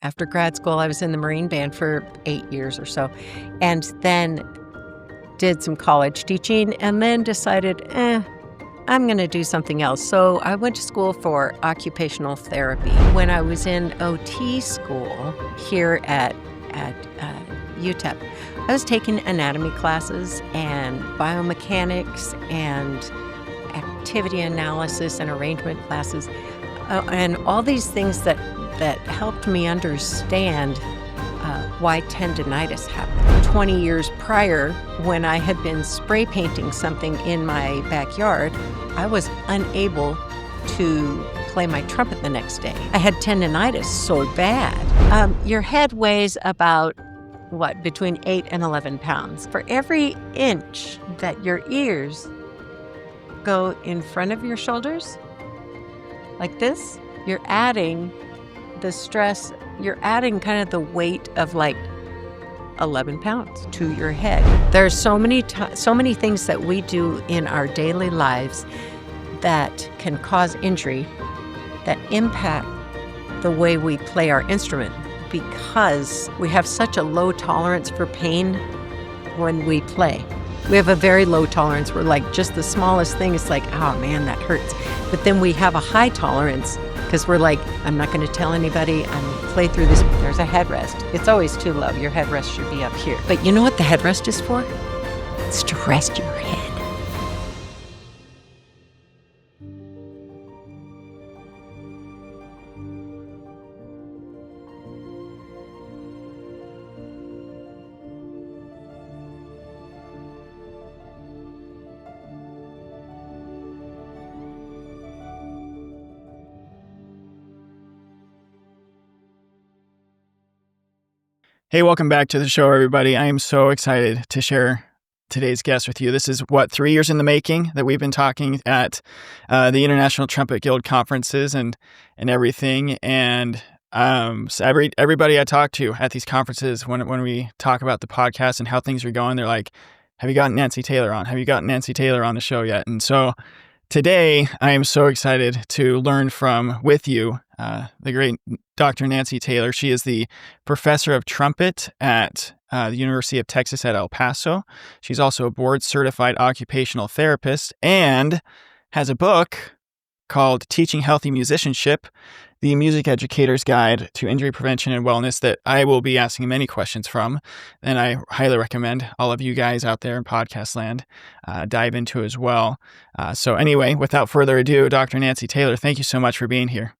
after grad school, I was in the Marine Band for 8 years or so, and then did some college teaching, and then decided, I'm going to do something else. So I went to school for occupational therapy. When I was in OT school here at UTEP, I was taking anatomy classes and biomechanics and activity analysis and arrangement classes, and all these things that helped me understand why tendinitis happened. 20 years prior, when I had been spray painting something in my backyard, I was unable to play my trumpet the next day. I had tendinitis so bad. Your head weighs about, between 8 and 11 pounds. For every inch that your ears go in front of your shoulders, like this, you're adding the stress, you're adding kind of the weight of like 11 pounds to your head. There's so many things that we do in our daily lives that can cause injury, that impact the way we play our instrument, because we have such a low tolerance for pain when we play. We have a very low tolerance. We're like, just the smallest thing is like, oh man, that hurts. But then we have a high tolerance because we're like, I'm not going to tell anybody. I'm going to play through this. There's a headrest. It's always too low. Your headrest should be up here. But you know what the headrest is for? It's to rest your head. Hey, welcome back to the show, everybody. I am so excited to share today's guest with you. This is 3 years in the making that we've been talking at the International Trumpet Guild conferences and everything. And so everybody I talk to at these conferences, when we talk about the podcast and how things are going, they're like, "Have you gotten Nancy Taylor on? Have you gotten Nancy Taylor on the show yet?" And so today, I am so excited to learn with you, the great Dr. Nancy Taylor. She is the professor of trumpet at the University of Texas at El Paso. She's also a board-certified occupational therapist and has a book called Teaching Healthy Musicianship, the Music Educator's Guide to Injury Prevention and Wellness, that I will be asking many questions from, and I highly recommend all of you guys out there in podcast land dive into as well. So anyway, without further ado, Dr. Nancy Taylor, thank you so much for being here.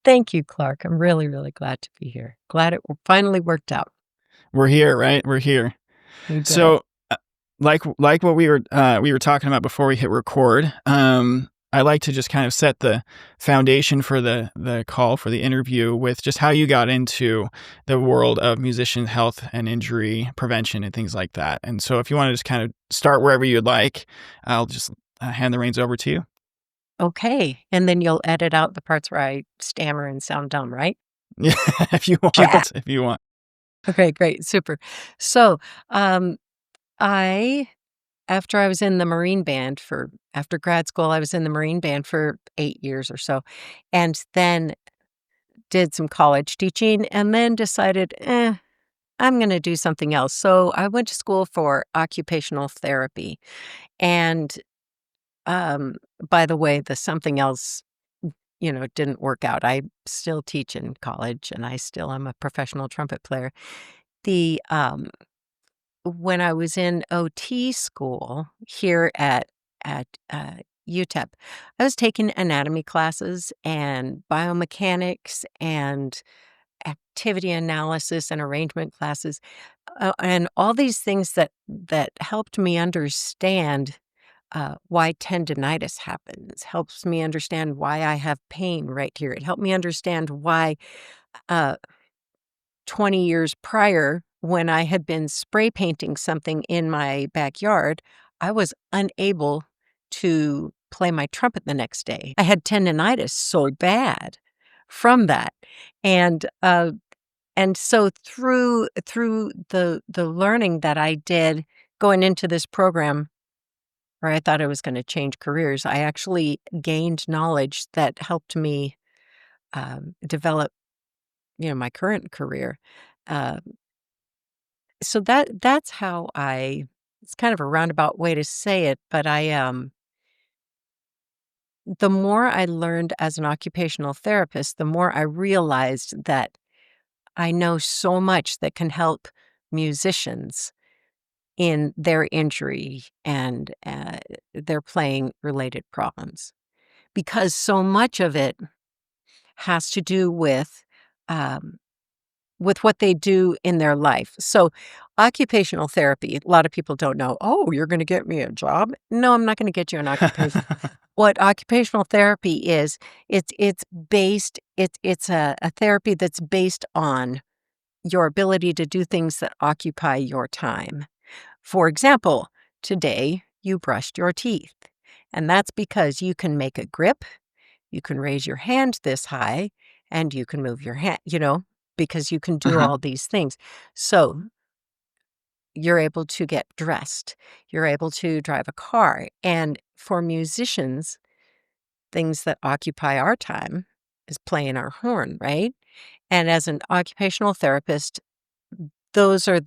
Thank you, Clark. I'm really, really glad to be here. Glad it finally worked out. We're here, right? We're here. So, like what we were talking about before we hit record, I like to just kind of set the foundation for the call for the interview with just how you got into the world of musician health and injury prevention and things like that. And so if you want to just kind of start wherever you'd like, I'll just hand the reins over to you. Okay. And then you'll edit out the parts where I stammer and sound dumb, right? Yeah, if you want. Yeah. If you want. Okay, great. Super. So, after I was in the Marine Band after grad school, I was in the Marine Band for 8 years or so, and then did some college teaching, and then decided, I'm going to do something else. So I went to school for occupational therapy. And by the way, the something else, didn't work out. I still teach in college, and I still am a professional trumpet player. When I was in OT school here at UTEP, I was taking anatomy classes and biomechanics and activity analysis and arrangement classes, and all these things that helped me understand why tendinitis happens, helps me understand why I have pain right here. It helped me understand why 20 years prior, when I had been spray painting something in my backyard, I was unable to play my trumpet the next day. I had tendinitis so bad from that. And so through the learning that I did going into this program, where I thought I was going to change careers, I actually gained knowledge that helped me develop my current career. Uh, so that's how it's kind of a roundabout way to say it, but the more I learned as an occupational therapist, the more I realized that I know so much that can help musicians in their injury and their playing related problems, because so much of it has to do um, with what they do in their life. So, occupational therapy, a lot of people don't know, oh, you're going to get me a job. No, I'm not going to get you an occupation. What occupational therapy is, it's a therapy that's based on your ability to do things that occupy your time. For example, today you brushed your teeth, and that's because you can make a grip, you can raise your hand this high, and you can move your hand, because you can do Uh-huh. all these things. So you're able to get dressed, you're able to drive a car. And for musicians, things that occupy our time is playing our horn, right? And as an occupational therapist, those are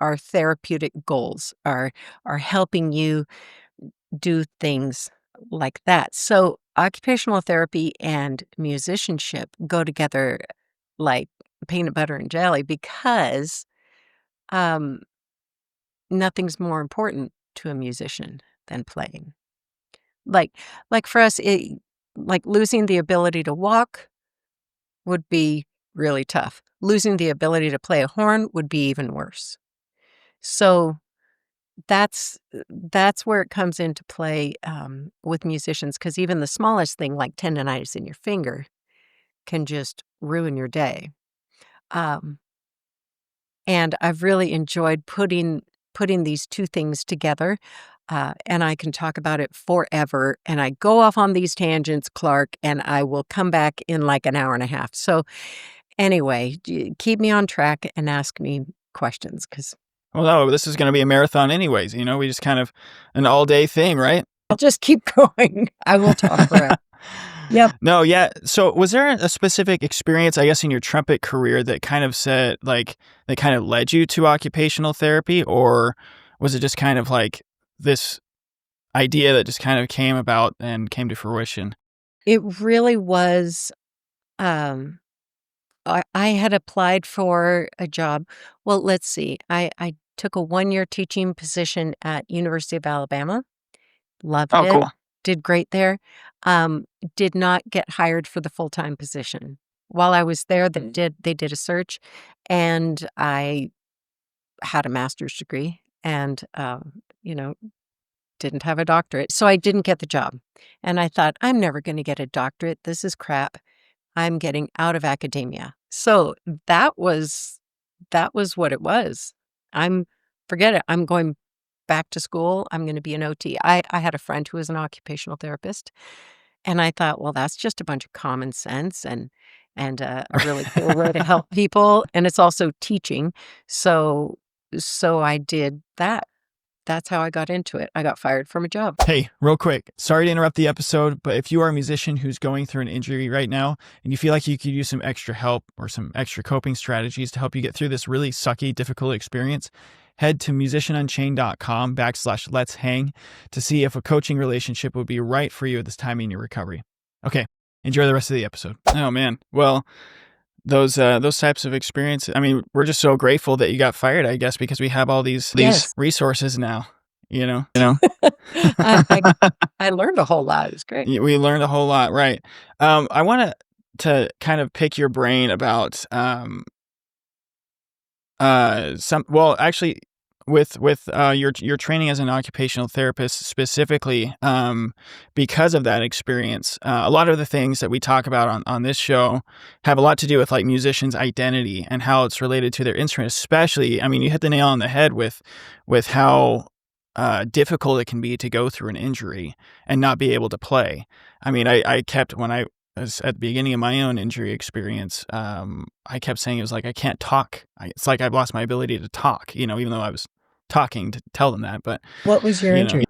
our therapeutic goals, are helping you do things like that. So occupational therapy and musicianship go together like peanut butter and jelly because um, nothing's more important to a musician than playing. Like like for us, like losing the ability to walk would be really tough. Losing the ability to play a horn would be even worse. So that's where it comes into play with musicians, because even the smallest thing like tendonitis in your finger can just ruin your day. Um, and I've really enjoyed putting these two things together. And I can talk about it forever. And I go off on these tangents, Clark, and I will come back in like an hour and a half. So anyway, keep me on track and ask me questions because Well, no, this is going to be a marathon anyways. We just kind of an all-day thing, right? I'll just keep going. I will talk forever. Yep. No, yeah. So was there a specific experience, I guess, in your trumpet career that kind of that kind of led you to occupational therapy? Or was it just kind of like this idea that just kind of came about and came to fruition? It really was. I had applied for a job. Well, let's see. I took a 1-year teaching position at University of Alabama. Loved Oh, it. cool. Did great there. Um, did not get hired for the full-time position. While I was there, they did a search, and I had a master's degree and, didn't have a doctorate, so I didn't get the job. And I thought, "I'm never gonna get a doctorate. This is crap. I'm getting out of academia." So that was what it was. I'm Forget it. I'm going back to school. I'm gonna be an OT. I had a friend who was an occupational therapist, and I thought, "Well, that's just a bunch of common sense and a really cool way to help people, and it's also teaching." So I did that. That's how I got into it. I got fired from a job. Hey, real quick, sorry to interrupt the episode, but if you are a musician who's going through an injury right now and you feel like you could use some extra help or some extra coping strategies to help you get through this really sucky, difficult experience, head to musicianunchained.com/let's hang to see if a coaching relationship would be right for you at this time in your recovery. Okay, enjoy the rest of the episode. Oh man, well, those types of experiences. I mean, we're just so grateful that you got fired, I guess, because we have all these Yes. resources now. You know. I I I learned a whole lot. It was great. We learned a whole lot, right? I want to kind of pick your brain about actually, with your training as an occupational therapist specifically, because of that experience. A lot of the things that we talk about on this show have a lot to do with like musicians' identity and how it's related to their instrument. Especially, I mean, you hit the nail on the head with how difficult it can be to go through an injury and not be able to play. I mean, I kept when I was at the beginning of my own injury experience, I kept saying it was like I can't talk. It's like I've lost my ability to talk, even though I was talking to tell them that. But, What was your you know, injury?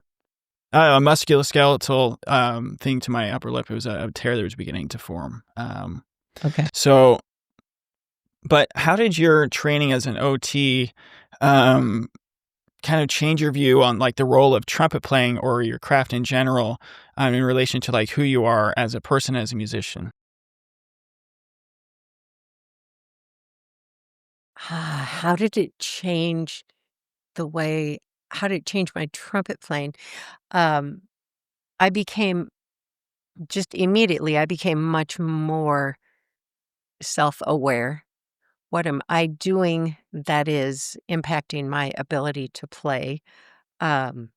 a musculoskeletal thing to my upper lip. It was a tear that was beginning to form. Okay. So But how did your training as an OT, um, kind of change your view on, like, the role of trumpet playing or your craft in general, in relation to, like, who you are as a person, as a musician? How did it change the way how did it change my trumpet playing? Um, I became just immediately, I became much more self-aware. What am I doing that is impacting my ability to play? Um,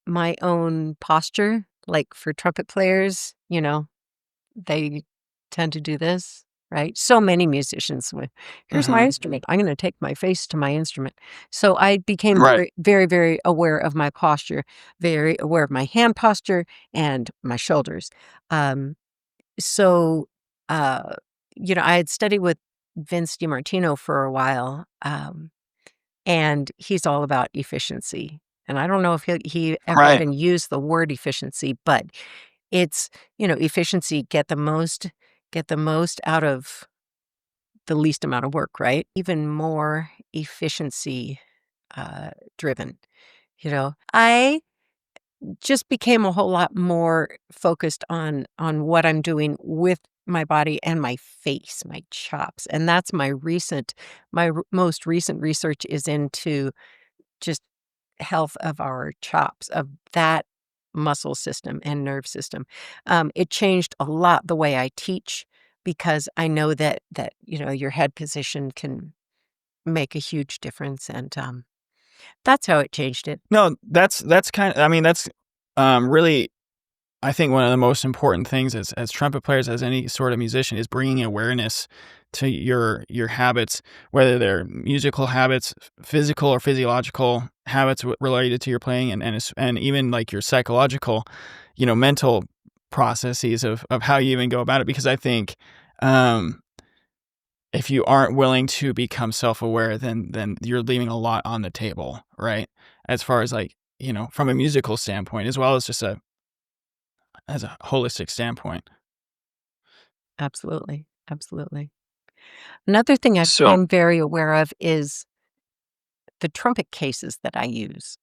my own posture, like for trumpet players, they tend to do this, right? So many musicians with, "Here's my Mhm. instrument. I'm gonna take my face to my instrument." So I became Right. very, very, very aware of my posture, very aware of my hand posture and my shoulders. Um, so, uh, I had studied with Vince DiMartino for a while, and he's all about efficiency. And I don't know if he ever Right. even used the word efficiency, but it's, efficiency, get the most out of the least amount of work, right? Even more efficiency uh driven. I just became a whole lot more focused on what I'm doing with my body and my face, my chops. And that's most recent research is into just health of our chops, of that muscle system and nerve system. It changed a lot the way I teach because I know that your head position can make a huge difference, and that's how it changed it. No, that's I mean, that's, really, I think one of the most important things as trumpet players, as any sort of musician, is bringing awareness to your habits, whether they're musical habits, physical or physiological habits related to your playing, and even like your psychological, mental processes of how you even go about it. Because I think, um, if you aren't willing to become self-aware, then you're leaving a lot on the table, right? As far as, like, from a musical standpoint, as well as just as a holistic standpoint. Absolutely, absolutely. Another thing I So became very aware of is the trumpet cases that I use.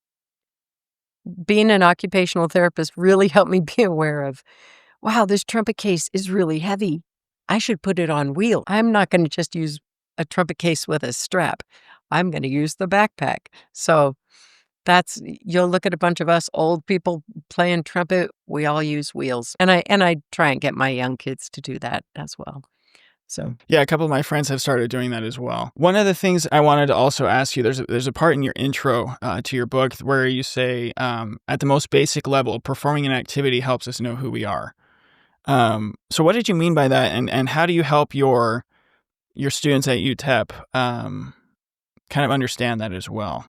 Being an occupational therapist really helped me be aware of, wow, this trumpet case is really heavy. I should put it on wheel. I'm not going to just use a trumpet case with a strap. I'm going to use the backpack. So you'll look at a bunch of us old people playing trumpet. We all use wheels, and I try and get my young kids to do that as well. So yeah, a couple of my friends have started doing that as well. One of the things I wanted to also ask you, there's a part in your intro to your book where you say, at the most basic level, performing an activity helps us know who we are. So what did you mean by that, and how do you help your students at UTEP kind of understand that as well?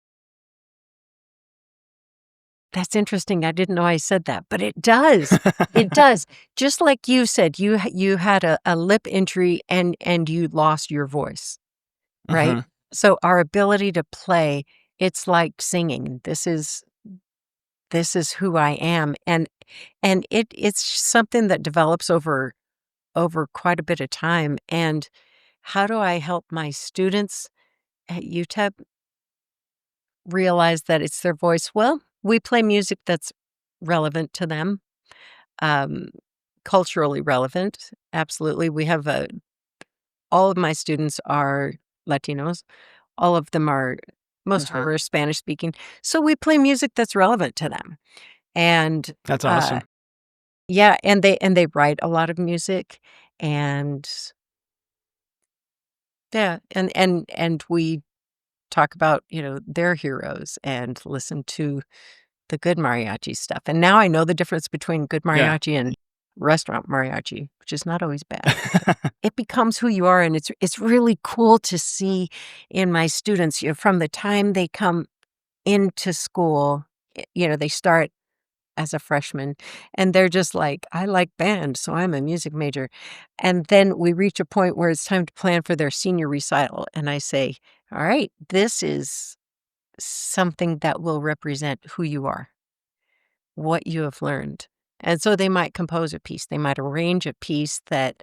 that's interesting. I didn't know I said that, but it does. It does. Just like you said, you had a lip injury and you lost your voice, right? Hmm. So our ability to play, it's like singing. This is who I am, and it's something that develops over quite a bit of time. And how do I help my students at UTEP realize that it's their voice? Well, we play music that's relevant to them, um, culturally relevant. Absolutely. All of my students are Latinos. All of them are, most of them Hmm. are Spanish speaking. So we play music that's relevant to them. And That's uh, awesome. yeah, and they write a lot of music, and yeah, and we talk about, their heroes and listen to the good mariachi stuff. And now I know the difference between good Yeah. mariachi and restaurant mariachi, which is not always bad. It becomes who you are, and it's really cool to see in my students, from the time they come into school, they start as a freshman, and they're just like, "I like band, so I'm a music major." And then we reach a point where it's time to plan for their senior recital, and I say, "All right, this is something that will represent who you are, what you have learned." And so they might compose a piece, they might arrange a piece that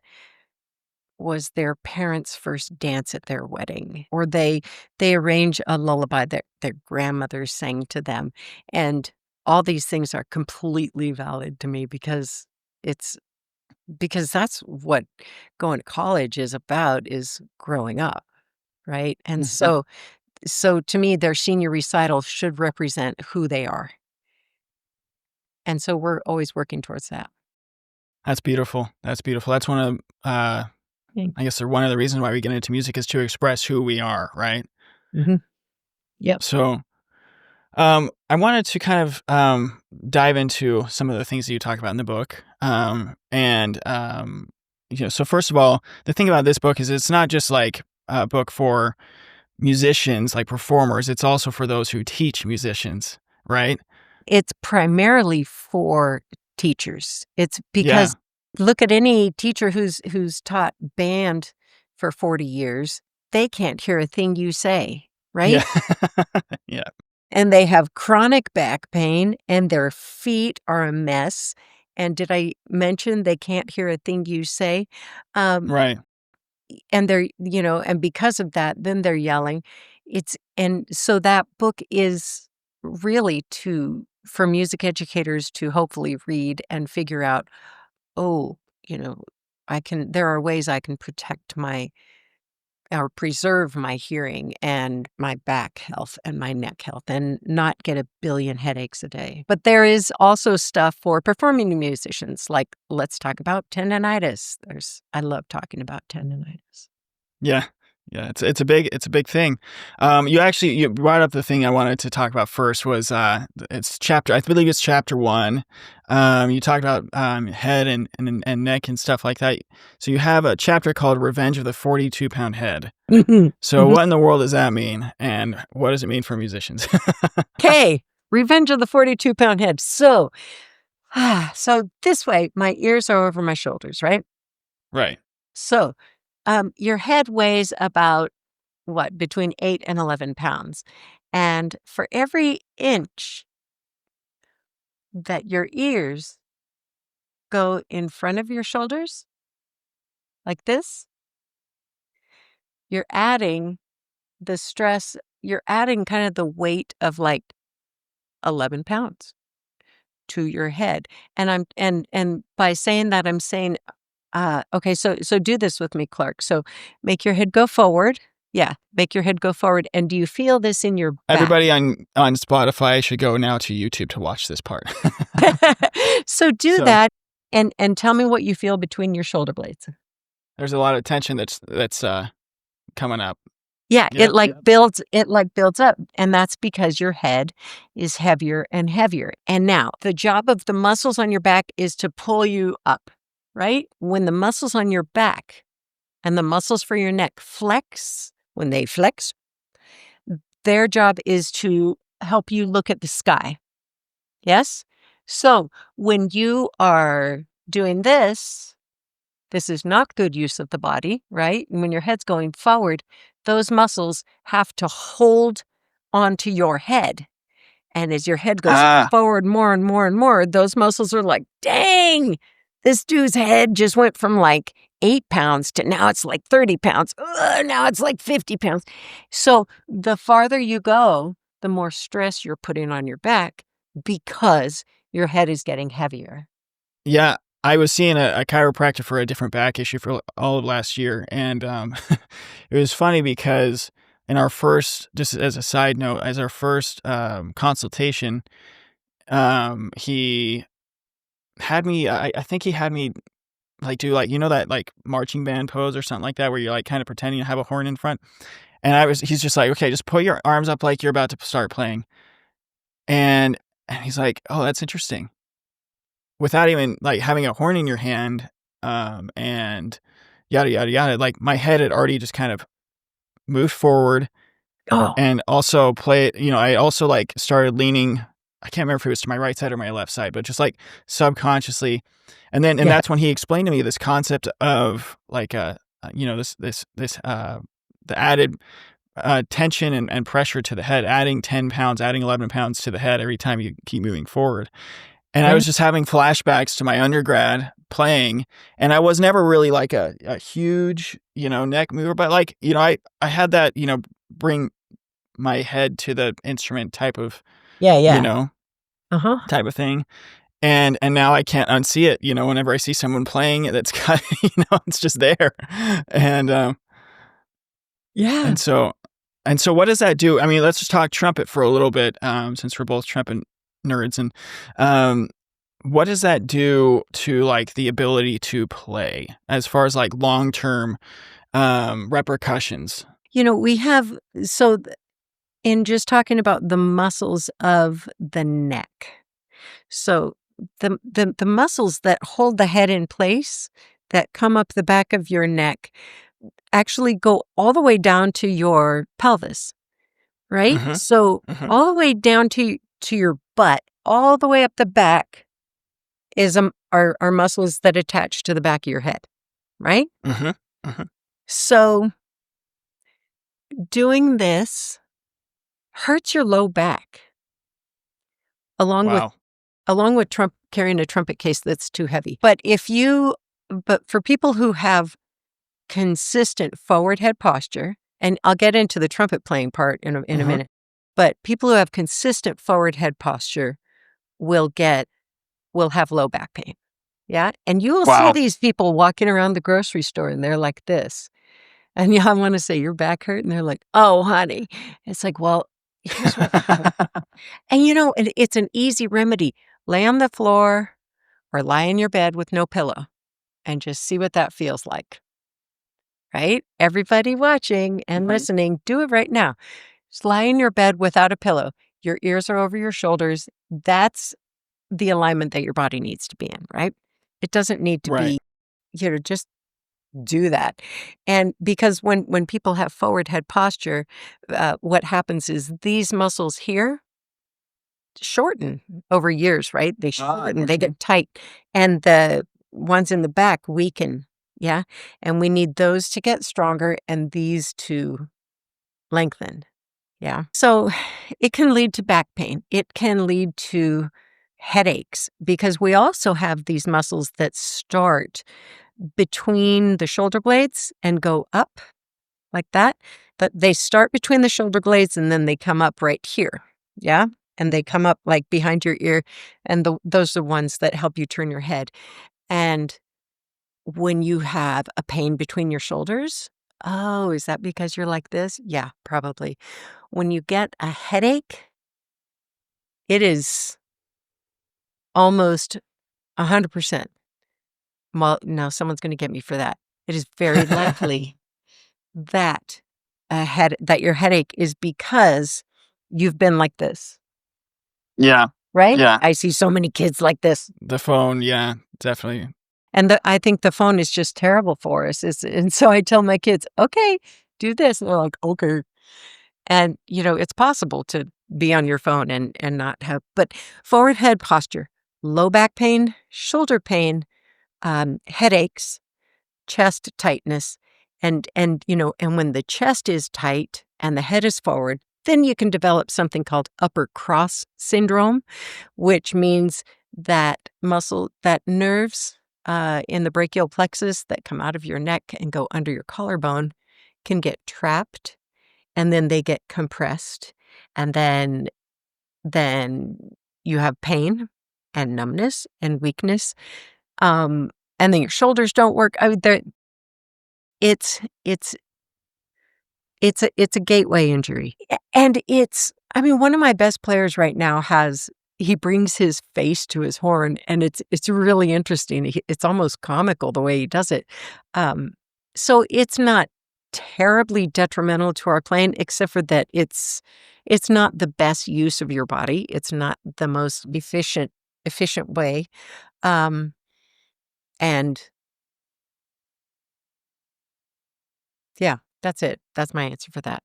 was their parents' first dance at their wedding, or they arrange a lullaby that their grandmother sang to them, and all these things are completely valid to me it's because that's what going to college is about, is growing up, right? And Mhm. so to me, their senior recital should represent who they are, and so we're always working towards that. That's beautiful. That's beautiful. That's one of, I guess, one of the reasons why we get into music is to express who we are, right? Mhm. Yep. So, I wanted to kind of dive into some of the things that you talk about in the book. So first of all, the thing about this book is it's not just like a book for musicians, like performers. It's also for those who teach musicians, right? It's primarily for teachers. It's Yeah. because look at any teacher who's taught band for 40 years, they can't hear a thing you say, Yeah. right? Yeah. And they have chronic back pain and their feet are a mess. And did I mention they can't hear a thing you say? Um, Right. and and because of that, then they're yelling. And so that book is really for music educators to hopefully read and figure out, oh, you know, there are ways I can protect my or preserve my hearing and my back health and my neck health and not get a billion headaches a day. But there is also stuff for performing musicians, like let's talk about tendonitis. I love talking about tendonitis. Yeah. Yeah, it's a big thing. You brought up the thing I wanted to talk about first was it's chapter, I believe it's chapter 1. You talked about head and neck and stuff like that. So you have a chapter called Revenge of the 42-pound head. Mhm, So mhm. what in the world does that mean, and what does it mean for musicians? 'Kay, Revenge of the 42-pound head. So this way, my ears are over my shoulders, right? Right. So, your head weighs about what, between 8 and 11 pounds. And for every inch that your ears go in front of your shoulders, like this, you're adding you're adding kind of the weight of like 11 pounds to your head. And by saying that, I'm saying, okay, so do this with me, Clark. So make your head go forward. Yeah, make your head go forward. And do you feel this in your back? Everybody on Spotify should go now to YouTube to watch this part. So do So that and tell me what you feel between your shoulder blades. there's a lot of tension that's coming up. Yeah, Yep. Yep. it like builds up, and that's because your head is heavier and heavier. And now, the job of the muscles on your back is to pull you up, right? When the muscles on your back and the muscles for your neck flex, when they flex, their job is to help you look at the sky. Yes? So, when you are doing this is not good use of the body, right? And when your head's going forward, those muscles have to hold onto your head. And as your head goes Ah, forward more and more and more, those muscles are like, dang, this dude's head just went from like 8 pounds to now it's like 30 pounds. Ugh, now it's like 50 pounds. So the farther you go, the more stress you're putting on your back because your head is getting heavier. yeah. I was seeing a chiropractor for a different back issue for all of last year, and it was funny because in our first, just as a side note, as our first consultation, he had me. I think he had me like do like that like marching band pose or something like that, where you're like kind of pretending to have a horn in front. And he's just like, okay, just put your arms up like you're about to start playing, and he's like, oh, that's interesting. Without even like having a horn in your hand, and yada yada yada. Like my head had already just kind of moved forward, Oh, and also play. I also like started leaning. I can't remember if it was to my right side or my left side, but just like subconsciously, and yeah. that's when he explained to me this concept of like the added tension and pressure to the head, adding 10 pounds, adding 11 pounds to the head every time you keep moving forward. And I was just having flashbacks to my undergrad playing, and I was never really like a huge, neck mover, but like, I had that, bring my head to the instrument type of, Yeah, you yeah. know, Uh-huh. type of thing. And now I can't unsee it, whenever I see someone playing it, that's got, it's just there. And, Yeah. and so, what does that do? I mean, let's just talk trumpet for a little bit, since we're both trumpet nerds. And, what does that do to like the ability to play as far as like long-term, repercussions? We have so in just talking about the muscles of the neck. So the muscles that hold the head in place, that come up the back of your neck, actually go all the way down to your pelvis, right? Mm-hmm. So Mm-hmm. all the way down to your butt, all the way up the back is are muscles that attach to the back of your head, right? Mm-hmm. Mm-hmm. So doing this hurts your low back, along with Wow. carrying a trumpet case that's too heavy. But for people who have consistent forward head posture, and I'll get into the trumpet playing part in a Mm-hmm. minute, but people who have consistent forward head posture will have low back pain. Yeah. And you will see Wow. these people walking around the grocery store and they're like this. And I want to say, your back hurt? And they're like, oh, honey. It's like, well, here's what happened. And it's an easy remedy. Lay on the floor or lie in your bed with no pillow and just see what that feels like. Right? Everybody watching and Right. listening, do it right now. Just lie in your bed without a pillow. Your ears are over your shoulders. That's the alignment that your body needs to be in, right? It doesn't need to Right. be, just do that. And because when people have forward head posture, what happens is these muscles here shorten over years, right? They shorten, they get tight, and the ones in the back weaken. Yeah. And we need those to get stronger and these to lengthen. Yeah. So it can lead to back pain. It can lead to headaches because we also have these muscles that start between the shoulder blades and go up like that. But they start between the shoulder blades and then they come up right here. Yeah. And they come up like behind your ear. And those are the ones that help you turn your head. And when you have a pain between your shoulders, oh, is that because you're like this? Yeah, probably. When you get a headache, it is almost 100%. Well, no, someone's going to get me for that. It is very likely that that your headache is because you've been like this, Yeah. right? Yeah. I see so many kids like this. The phone. Yeah, definitely. And I think the phone is just terrible for us. And so I tell my kids, okay, do this. And they're like, okay. And, it's possible to be on your phone and not have, but forward head posture, low back pain, shoulder pain, headaches, chest tightness. And when the chest is tight and the head is forward, then you can develop something called upper cross syndrome, which means that nerves in the brachial plexus that come out of your neck and go under your collarbone can get trapped, and then they get compressed, and then you have pain and numbness and weakness, and then your shoulders don't work. I mean, it's it's it's a gateway injury, and one of my best players right now he brings his face to his horn, and it's really interesting. It's almost comical the way he does it. So it's not terribly detrimental to our playing, except for that it's not the best use of your body. It's not the most efficient way. Um, and yeah, that's it. That's my answer for that.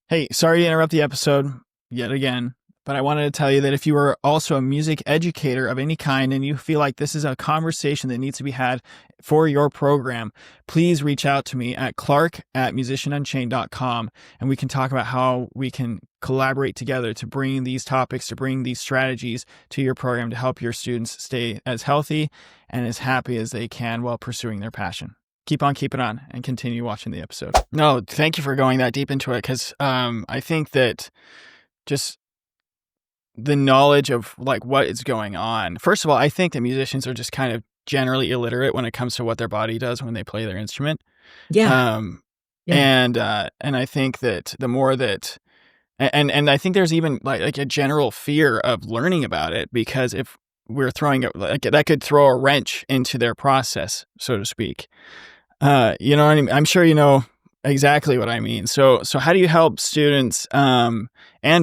Hey, sorry to interrupt the episode yet again, But I wanted to tell you that if you are also a music educator of any kind and you feel like this is a conversation that needs to be had for your program, please reach out to me at clark@musicianunchained.com, and we can talk about how we can collaborate together to bring these topics, to bring these strategies to your program to help your students stay as healthy and as happy as they can while pursuing their passion. Keep on keeping on and continue watching the episode. No, thank you for going that deep into it, because I think that just the knowledge of like what is going on. First of all, I think that musicians are just kind of generally illiterate when it comes to what their body does when they play their instrument. Yeah. Um, Yeah. and I think that the more that, and I think there's even like a general fear of learning about it, because if we're throwing it, like, that could throw a wrench into their process, so to speak. You know what I mean? I'm sure you know exactly what I mean. So how do you help students and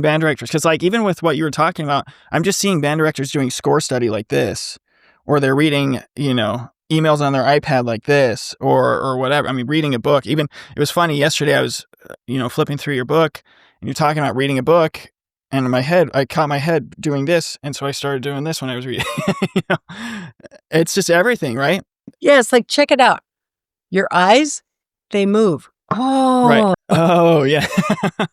band directors? Because like even with what you were talking about, I'm just seeing band directors doing score study like this, or they're reading, emails on their iPad like this, or whatever. I mean, reading a book. Even it was funny yesterday. I was flipping through your book, and you're talking about reading a book. And in my head, I caught my head doing this, and so I started doing this when I was reading. It's just everything, right? Yeah, it's like, check it out. Your eyes, they move. Right. Oh, Oh, yeah.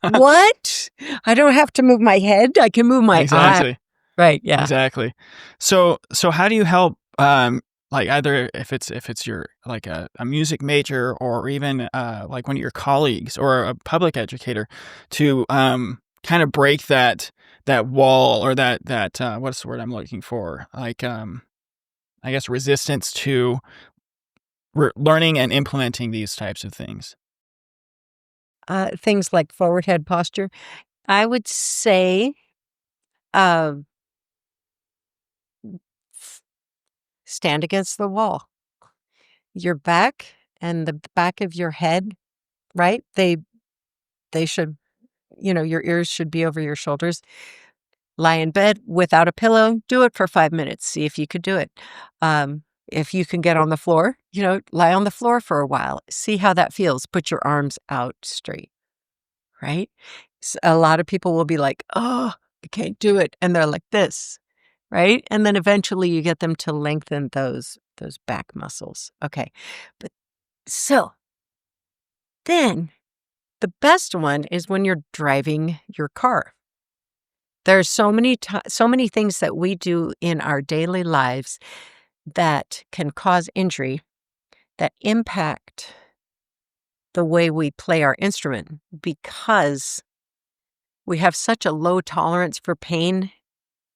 what? I don't have to move my head. I can move my eye. Exactly. Right, yeah. Exactly. So how do you help, like either if it's your like a music major, or even like one of your colleagues or a public educator, to kind of break that wall, or that what's the word I'm looking for? Like I guess resistance to learning and implementing these types of things. Things like forward head posture. I would say uh, stand against the wall. Your back and the back of your head, right? They should, your ears should be over your shoulders. Lie in bed without a pillow. Do it for 5 minutes. See if you could do it. If you can get on the floor, lie on the floor for a while. See how that feels. Put your arms out straight, right? A lot of people will be like, oh, I can't do it. And they're like this, right? And then eventually you get them to lengthen those back muscles. Okay. But so then the best one is when you're driving your car. There's so many things that we do in our daily lives that can cause injury, that impact the way we play our instrument, because we have such a low tolerance for pain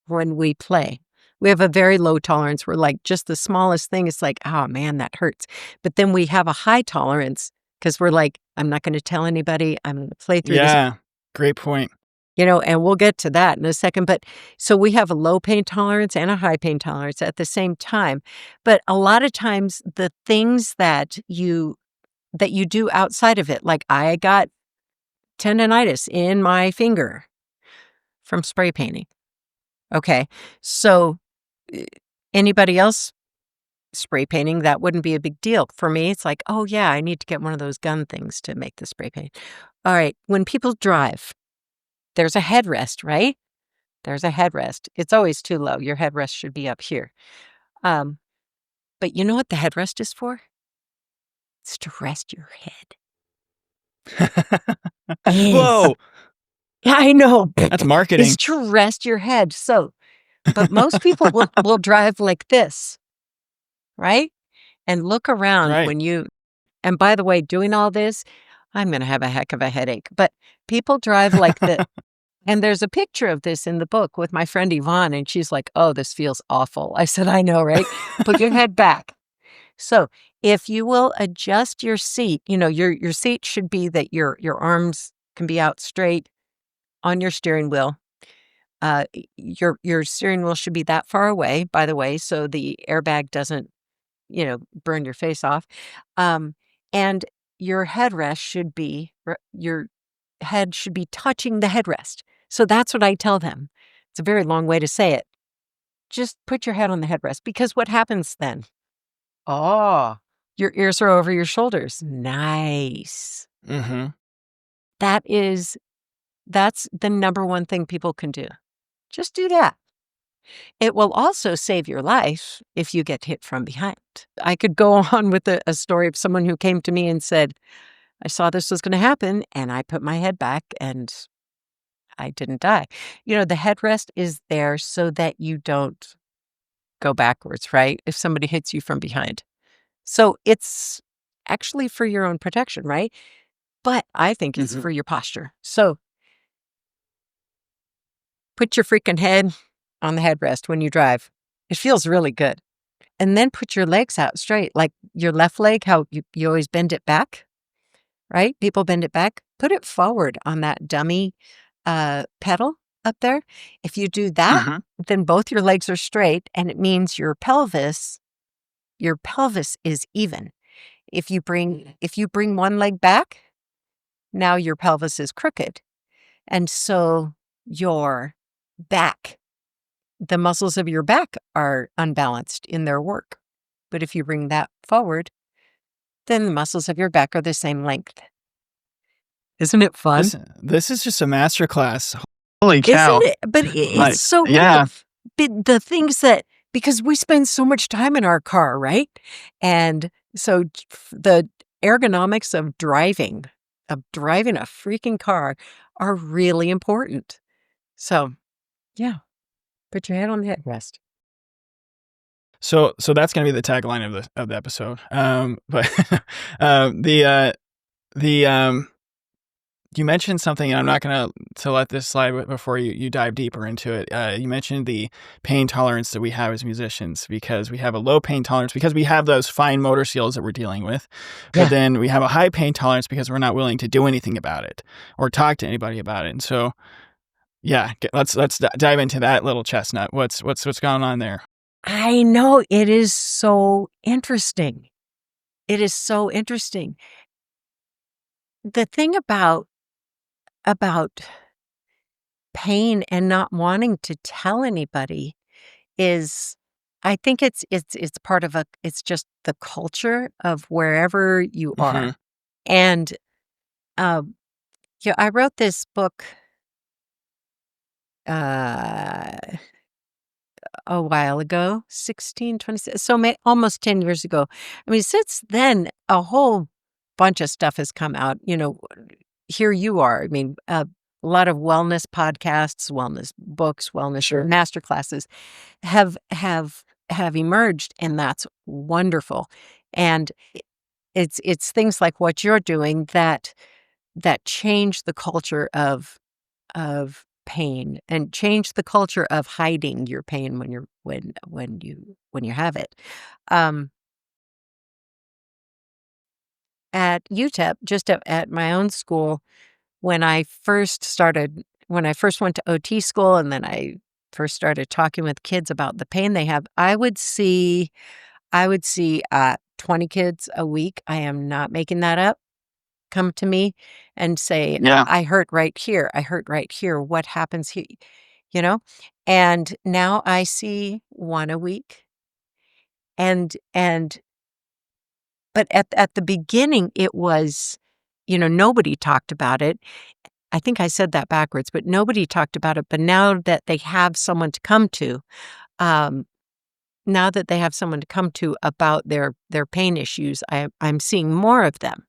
when we play. We have a very low tolerance. We're like, just the smallest thing, it's like, oh man, that hurts. But then we have a high tolerance because we're like, I'm not going to tell anybody. I'm going to play through this. Yeah, great point. And we'll get to that in a second. But so we have a low pain tolerance and a high pain tolerance at the same time. But a lot of times the things that you do outside of it, like I got tendonitis in my finger from spray painting. Okay. So anybody else spray painting, that wouldn't be a big deal. For me, it's like, oh yeah, I need to get one of those gun things to make the spray paint. All right. When people drive, there's a headrest, right? There's a headrest. It's always too low. Your headrest should be up here. But you know what the headrest is for? It's to rest your head. Yes. Whoa, Yeah, I know. that's marketing. It's to rest your head. So, but most people will drive like this, right? And look around Right. when and by the way, doing all this, I'm going to have a heck of a headache. But people drive like that. And there's a picture of this in the book with my friend Yvonne, and she's like, oh, this feels awful. I said, I know, right? Put your head back. So if you will adjust your seat, your seat should be that your arms can be out straight on your steering wheel. Your steering wheel should be that far away, by the way, so the airbag doesn't, burn your face off. And your headrest your head should be touching the headrest. So that's what I tell them. It's a very long way to say it. Just put your head on the headrest, because what happens then? Oh, your ears are over your shoulders. Nice. Mm-hmm. That's the number one thing people can do. Just do that. It will also save your life if you get hit from behind. I could go on with a story of someone who came to me and said, I saw this was going to happen and I put my head back and I didn't die. The headrest is there so that you don't go backwards, right? If somebody hits you from behind. So it's actually for your own protection, right? But I think it's for your posture. So put your freaking head on the headrest when you drive. It feels really good. And then put your legs out straight, like your left leg, how you always bend it back, right? People bend it back. Put it forward on that dummy pedal up there. If you do that, then both your legs are straight, and it means your pelvis is even. If you bring one leg back, now your pelvis is crooked. And so your back, the muscles of your back are unbalanced in their work. But if you bring that forward, then the muscles of your back are the same length. Isn't it fun? This is just a masterclass. Holy cow. Isn't it? But it's so good. Yeah. The things that, because we spend so much time in our car, right? And so the ergonomics of driving a freaking car are really important. So, yeah, put your head on the headrest. So that's going to be the tagline of the episode. But you mentioned something, and I'm not going to let this slide before you dive deeper into it. You mentioned the pain tolerance that we have as musicians, because we have a low pain tolerance because we have those fine motor skills that we're dealing with. But then we have a high pain tolerance because we're not willing to do anything about it or talk to anybody about it. And so, yeah, let's dive into that little chestnut. What's going on there? I know, it is so interesting. It is so interesting. The thing about pain and not wanting to tell anybody is, I think it's part of it's just the culture of wherever you are. And I wrote this book a while ago, 26, so almost 10 years ago. I mean, since then, a whole bunch of stuff has come out. Here you are. I mean, a lot of wellness podcasts, wellness books, wellness master classes have emerged, and that's wonderful. And it's things like what you're doing that change the culture of pain and change the culture of hiding your pain when you have it. At UTEP, just at my own school, when I first went to OT school, and then I first started talking with kids about the pain they have, I would see 20 kids a week. I am not making that up. Come to me and say, I hurt right here. I hurt right here. What happens here? And now I see one a week. But at the beginning, it was, nobody talked about it. I think I said that backwards, but nobody talked about it. But now that they have someone to come to, about their pain issues, I'm seeing more of them.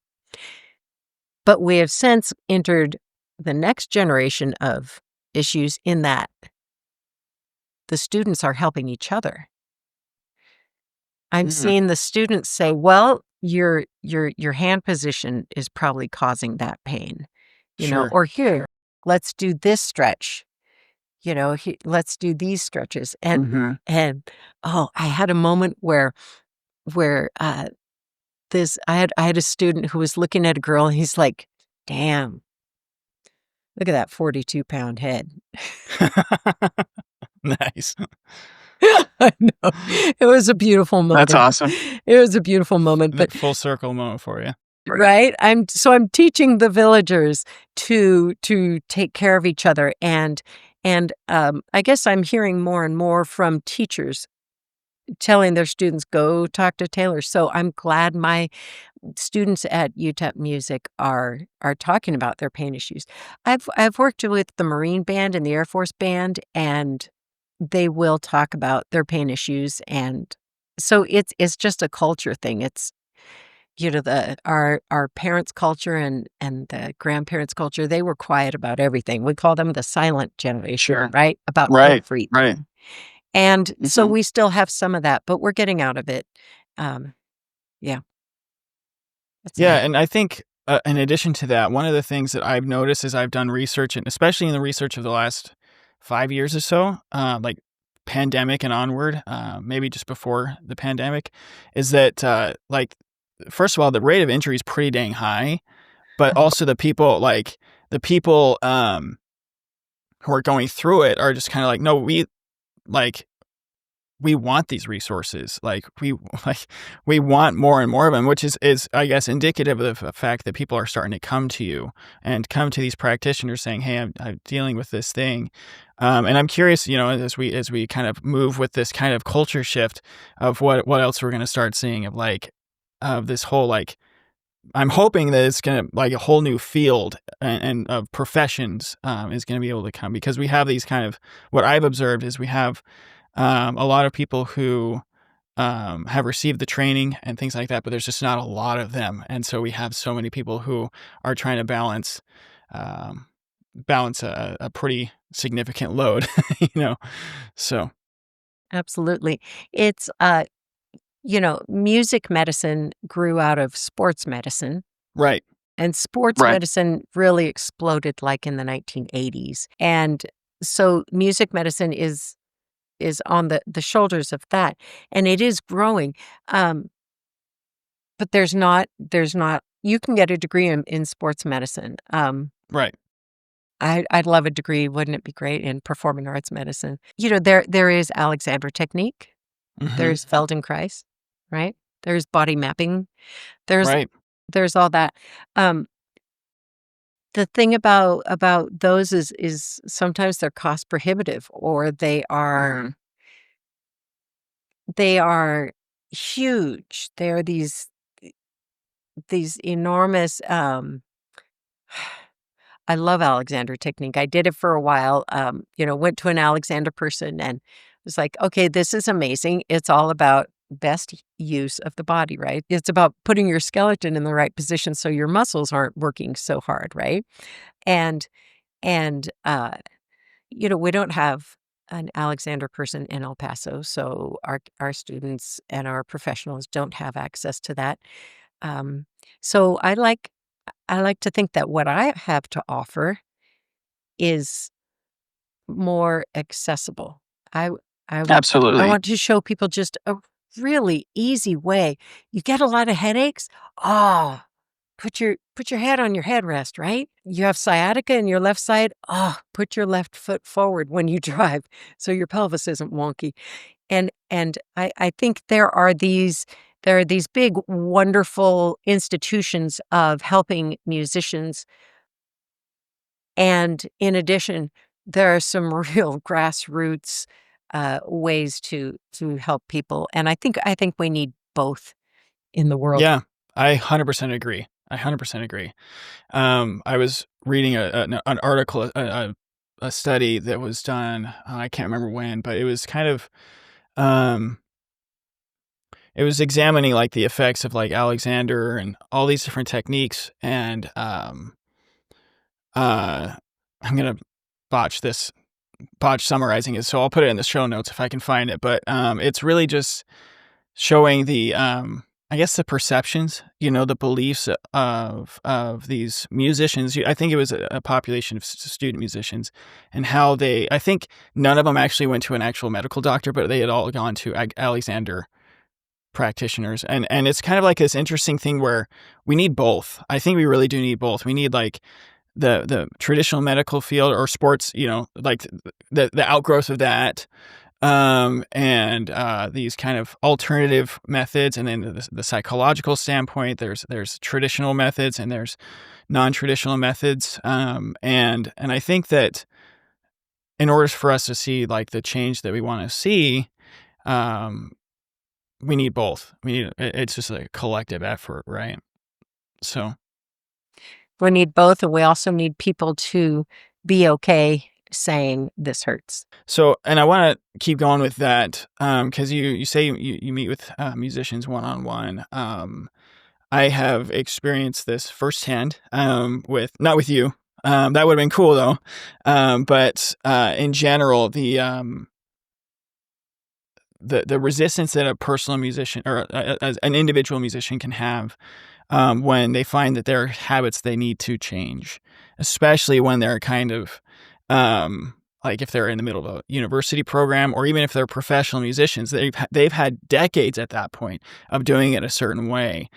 But we have since entered the next generation of issues in that the students are helping each other. I'm seeing the students say, well, your hand position is probably causing that pain, or here, let's do this stretch, let's do these stretches. And, I had a moment where I had a student who was looking at a girl, and he's like, damn, look at that 42-pound head. Nice. I know. It was a beautiful moment. That's awesome. It was a beautiful moment. But full circle moment for you. Right? I'm teaching the villagers to take care of each other. And I guess I'm hearing more and more from teachers telling their students, "Go talk to Taylor." So I'm glad my students at UTEP Music are talking about their pain issues. I've worked with the Marine Band and the Air Force Band, and they will talk about their pain issues, and so it's just a culture thing. It's, our parents' culture and the grandparents' culture, they were quiet about everything. We call them the silent generation, Sure. right? About Right. Right. everything. And so Mhm. we still have some of that, but we're getting out of it. Um, yeah, that's Yeah, nice. and I think, in addition to that, one of the things that I've noticed as I've done research, and especially in the research of the last 5 years or so, like pandemic and onward, maybe just before the pandemic, is that, first of all, the rate of injury is pretty dang high, but also the people, who are going through it are just kinda like, "No, like, we want these resources. Like we want more and more of them, which is I guess indicative of the fact that people are starting to come to you and come to these practitioners saying, "Hey, I'm dealing with this thing," and I'm curious, as we kind of move with this kind of culture shift of what else we're going to start seeing of this whole I'm hoping that it's gonna like a whole new field and of professions is gonna be able to come because we have these kind of what I've observed is we have a lot of people who have received the training and things like that, but there's just not a lot of them, and so we have so many people who are trying to um, balance a pretty significant load, you know. So Absolutely. It's, music medicine grew out of sports medicine, right, and sports right, medicine really exploded, like, in the 1980s, and so music medicine is on the shoulders of that, and it is growing, but there's not you can get a degree in sports medicine. right. I'd love a degree, wouldn't it be great, in performing arts medicine? There is Alexander technique, Hmm. there's Feldenkrais, right? There's body mapping, there's Right. there's all that. Um, the thing about those is sometimes they're cost prohibitive or Hmm. they are huge. They're these enormous, I love Alexander technique. I did it for a while, went to an Alexander person and was like, "Okay, this is amazing." It's all about best use of the body, right? It's about putting your skeleton in the right position so your muscles aren't working so hard, right? And and we don't have an Alexander person in El Paso, so our students and our professionals don't have access to that. Um, so I like to think that what I have to offer is more accessible. I I Absolutely. want to show people just a really easy way. You get a lot of headaches? Oh, put your head on your headrest, right? You have sciatica in your left side? Oh, put your left foot forward when you drive so your pelvis isn't wonky. And I think there are these big, wonderful institutions of helping musicians, and in addition, there are some real grassroots, ways to help people, and I think we need both in the world. Yeah, I 100% agree. I 100% agree. I was reading an article, a study that was done. I can't remember when, but um, it was examining like the effects of like Alexander and all these different techniques. And uh, I'm gonna botch this, botch summarizing it, so I'll put it in the show notes if I can find it. But it's really just showing I guess the perceptions, the beliefs of these musicians. I think it was a population of student musicians, and how I think none of them actually went to an actual medical doctor, but they had all gone to Alexander practitioners. And it's kind of like this interesting thing where we need both. I think we really do need both. We need like the traditional medical field or sports, like the outgrowth of that, and these kind of alternative methods, and then the psychological standpoint. There's traditional methods and there's non-traditional methods, and I think that in order for us to see like the change that we want to see, um, we need both. It's just a collective effort, right? So We need both, and we also need people to be okay saying this hurts. and I want to keep going with that because you say you meet with musicians one-on-one. I have experienced this firsthand with not with you. That would have been cool though. But in general, the resistance that a personal musician or as an individual musician can have when they find that there are habits they need to change, especially when they're kind of like if they're in the middle of a university program or even if they're professional musicians, they've had decades at that point of doing it a certain way.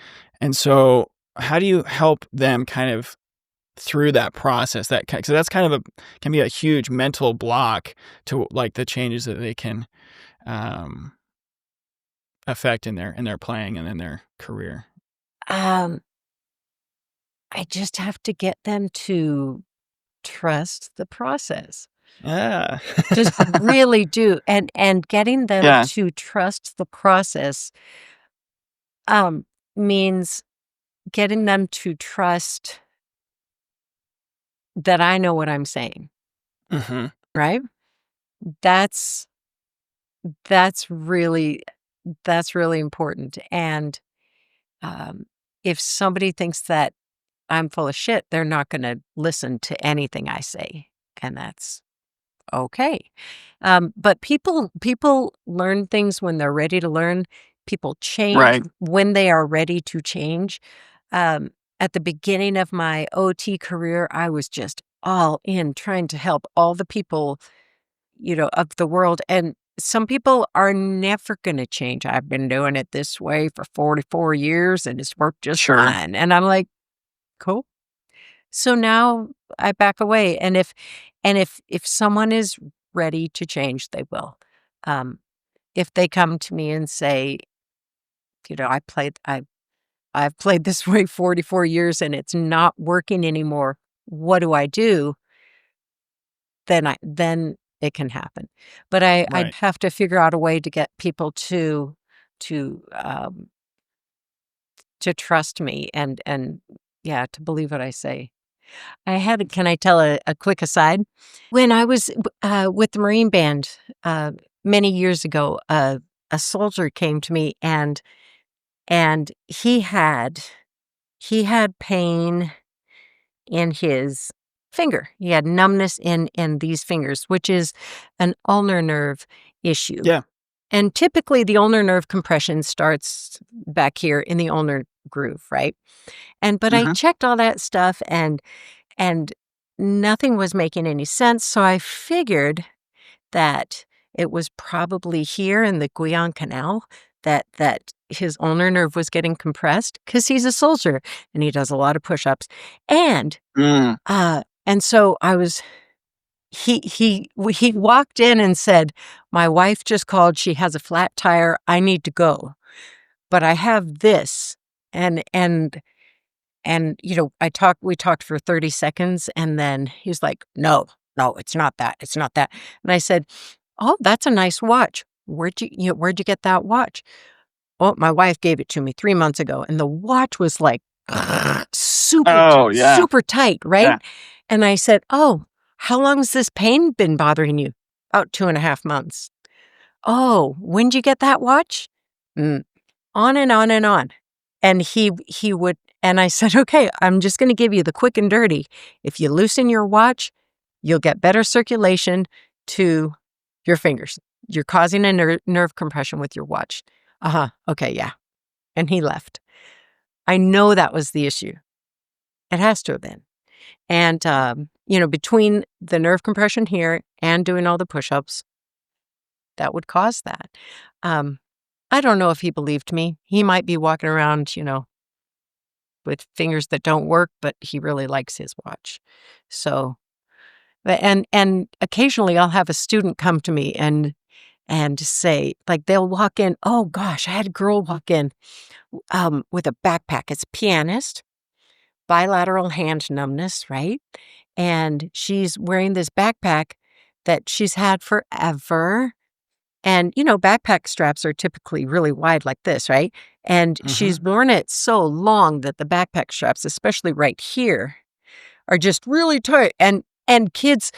And so how do you help them kind of through that process? Because that's kind of can be a huge mental block to like the changes that they can um, affect in their playing and in their career. Um, I just have to get them to trust the process. Yeah. Just really do. And getting them Yeah. to trust the process means getting them to trust that I know what I'm saying, Hmm. right? That's that's really that's really important. And um, if somebody thinks that I'm full of shit, they're not going to listen to anything I say, and that's okay. But people learn things when they're ready to learn. People change Right. when they are ready to change. Um, at the beginning of my OT career, I was just all in trying to help all the people, of the world. And some people are never going to change. I've been doing it this way for 44 years and it's worked just Sure. fine. And I'm like, cool. So now I back away. And if someone is ready to change, they will. Um, if they come to me and say, I've played this way 44 years and it's not working anymore. What do I do? Then it can happen. But I'd Right. have to figure out a way to get people to to trust me and yeah, to believe what I say. Can I tell a quick aside? When I was with the Marine Band many years ago, a soldier came to me and he had pain in his finger. He had numbness in these fingers, which is an ulnar nerve issue. Yeah. And typically the ulnar nerve compression starts back here in the ulnar groove, right? But I Hmm. checked all that stuff and nothing was making any sense. So I figured that it was probably here in the Guion Canal that his ulnar nerve was getting compressed because he's a soldier and he does a lot of push-ups. And Mm. and so I was he walked in and said, "My wife just called. She has a flat tire. I need to go, but I have this." And and we talked for 30 seconds and then he's like, "No, no, it's not that. It's not that." And I said, "Oh, that's a nice watch. Where'd you get that watch?" "Oh, my wife gave it to me 3 months ago." And the watch was like Oh, yeah. super tight, right? Yeah. And I said, "Oh, how long has this pain been bothering you?" "About 2.5 months." "Oh, when'd you get that watch?" Mm, on and on and on. And he would and I said, "Okay, I'm just gonna give you the quick and dirty. If you loosen your watch, you'll get better circulation to your fingers. You're causing a nerve compression with your watch." "Uh-huh. Okay, yeah." And he left. I know that was the issue. It has to have been. And, between the nerve compression here and doing all the push-ups, that would cause that. Um, I don't know if he believed me. He might be walking around, with fingers that don't work, but he really likes his watch. So, and occasionally I'll have a student come to me and say, like, they'll walk in. Oh gosh, I had a girl walk in with a backpack. It's a pianist, bilateral hand numbness, right? And she's wearing this backpack that she's had forever. And, backpack straps are typically really wide like this, right? And Mm-hmm. she's worn it so long that the backpack straps, especially right here, are just really tight. And kids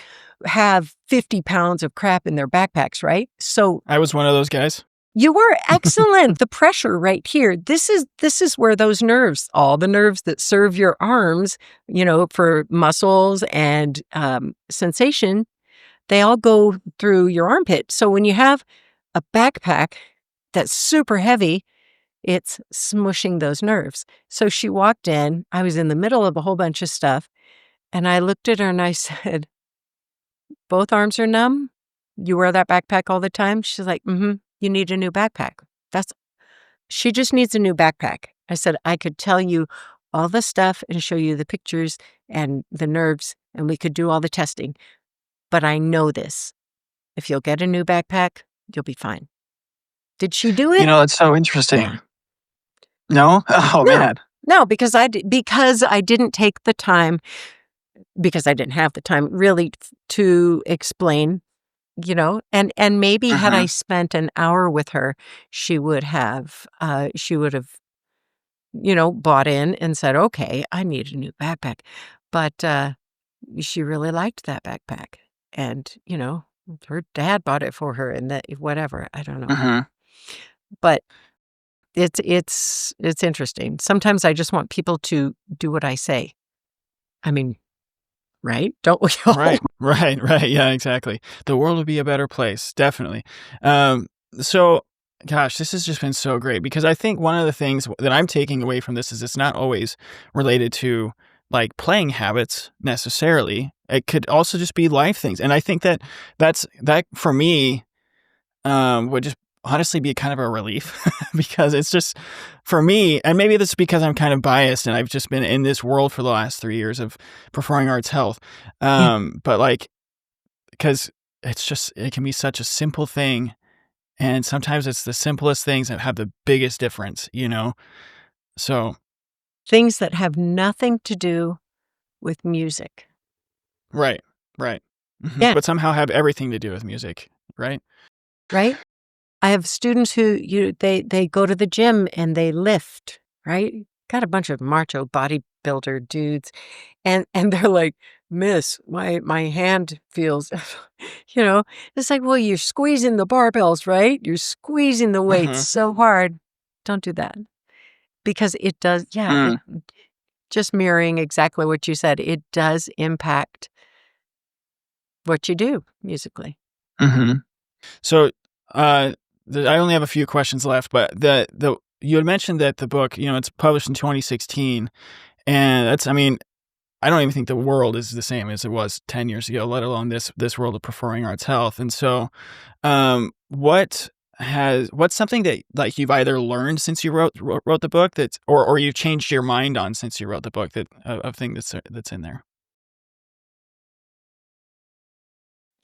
have 50 pounds of crap in their backpacks, right? So I was one of those guys. you were excellent. The pressure right here. This is where those nerves, all the nerves that serve your arms, for muscles and sensation, they all go through your armpit. So when you have a backpack that's super heavy, it's smushing those nerves. So she walked in. I was in the middle of a whole bunch of stuff. And I looked at her and I said, both arms are numb? You wear that backpack all the time? She's like, mm-hmm. You need a new backpack. She just needs a new backpack. I said, I could tell you all the stuff and show you the pictures and the nerves, and we could do all the testing. But I know this. If you'll get a new backpack, you'll be fine. Did she do it? It's so interesting. No? Oh, No. man. No, because I didn't take the time, because I didn't have the time really to explain, and maybe had I Mm-hmm. spent an hour with her, she would have bought in and said, okay, I need a new backpack. But she really liked that backpack. And, her dad bought it for her and that whatever. I don't know. Mm-hmm. But it's interesting. Sometimes I just want people to do what I say. I mean, right? Don't we all? Right. Yeah, exactly. The world would be a better place, definitely. So, gosh, this has just been so great because I think one of the things that I'm taking away from this is it's not always related to like playing habits necessarily. It could also just be life things, and I think that that for me would just honestly be kind of a relief because it's just for me, and maybe this is because I'm kind of biased and I've just been in this world for the last 3 years of performing arts health. Yeah. But like, because it can be such a simple thing. And sometimes it's the simplest things that have the biggest difference. So, Things that have nothing to do with music. right, right. Yeah. But somehow have everything to do with music, right? Right? I have students who they go to the gym and they lift, right? Got a bunch of macho bodybuilder dudes and they're like, "Miss, my hand feels," it's like, "Well, you're squeezing the barbells, right? You're squeezing the weights Mm-hmm. so hard. Don't do that." Because it does, yeah, it Mm. just mirroring exactly what you said, it does impact what you do musically. Mm-hmm. So, uh, I only have a few questions left, but the you had mentioned that the book, it's published in 2016, and I mean, I don't even think the world is the same as it was 10 years ago, let alone this world of performing arts health. And so, what's something that like you've either learned since you wrote the book that's or you've changed your mind on since you wrote the book that of thing that's in there?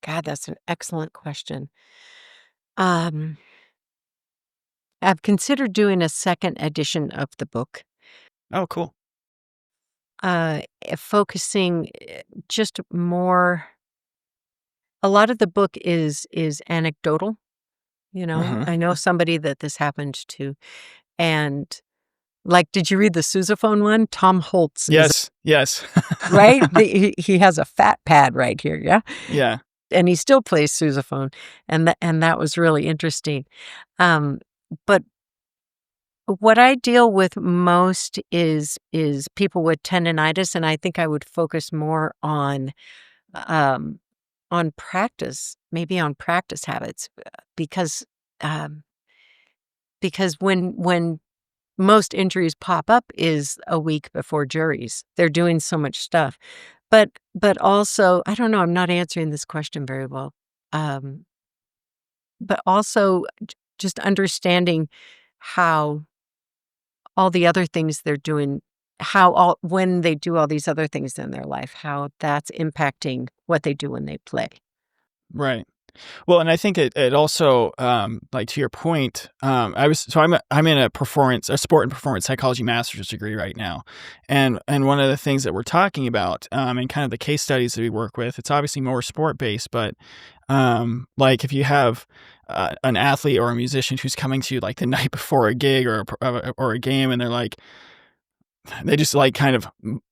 God, that's an excellent question. Um, I've considered doing a second edition of the book, Oh, cool. focusing just more. A lot of the book is anecdotal. Uh-huh. I know somebody that this happened to, and like, did you read the sousaphone one? Tom Holtz is Yes. right. He has a fat pad right here, yeah, Yeah. and he still plays sousaphone, and that was really interesting. Um, but what I deal with most is people with tendinitis, and I think I would focus more um, on practice, maybe on practice habits, because um, because when most injuries pop up is a week before juries. They're doing so much stuff, but also I don't know. I'm not answering this question very well. Um, but also just understanding how all the other things they're doing, how all when they do all these other things in their life, how that's impacting what they do when they play. Right. Well, and I think it also, like to your point, I'm in a sport and performance psychology master's degree right now, and one of the things that we're talking about, and kind of the case studies that we work with, it's obviously more sport based, but Like if you have an athlete or a musician who's coming to you like the night before a gig or a game, and they just like kind of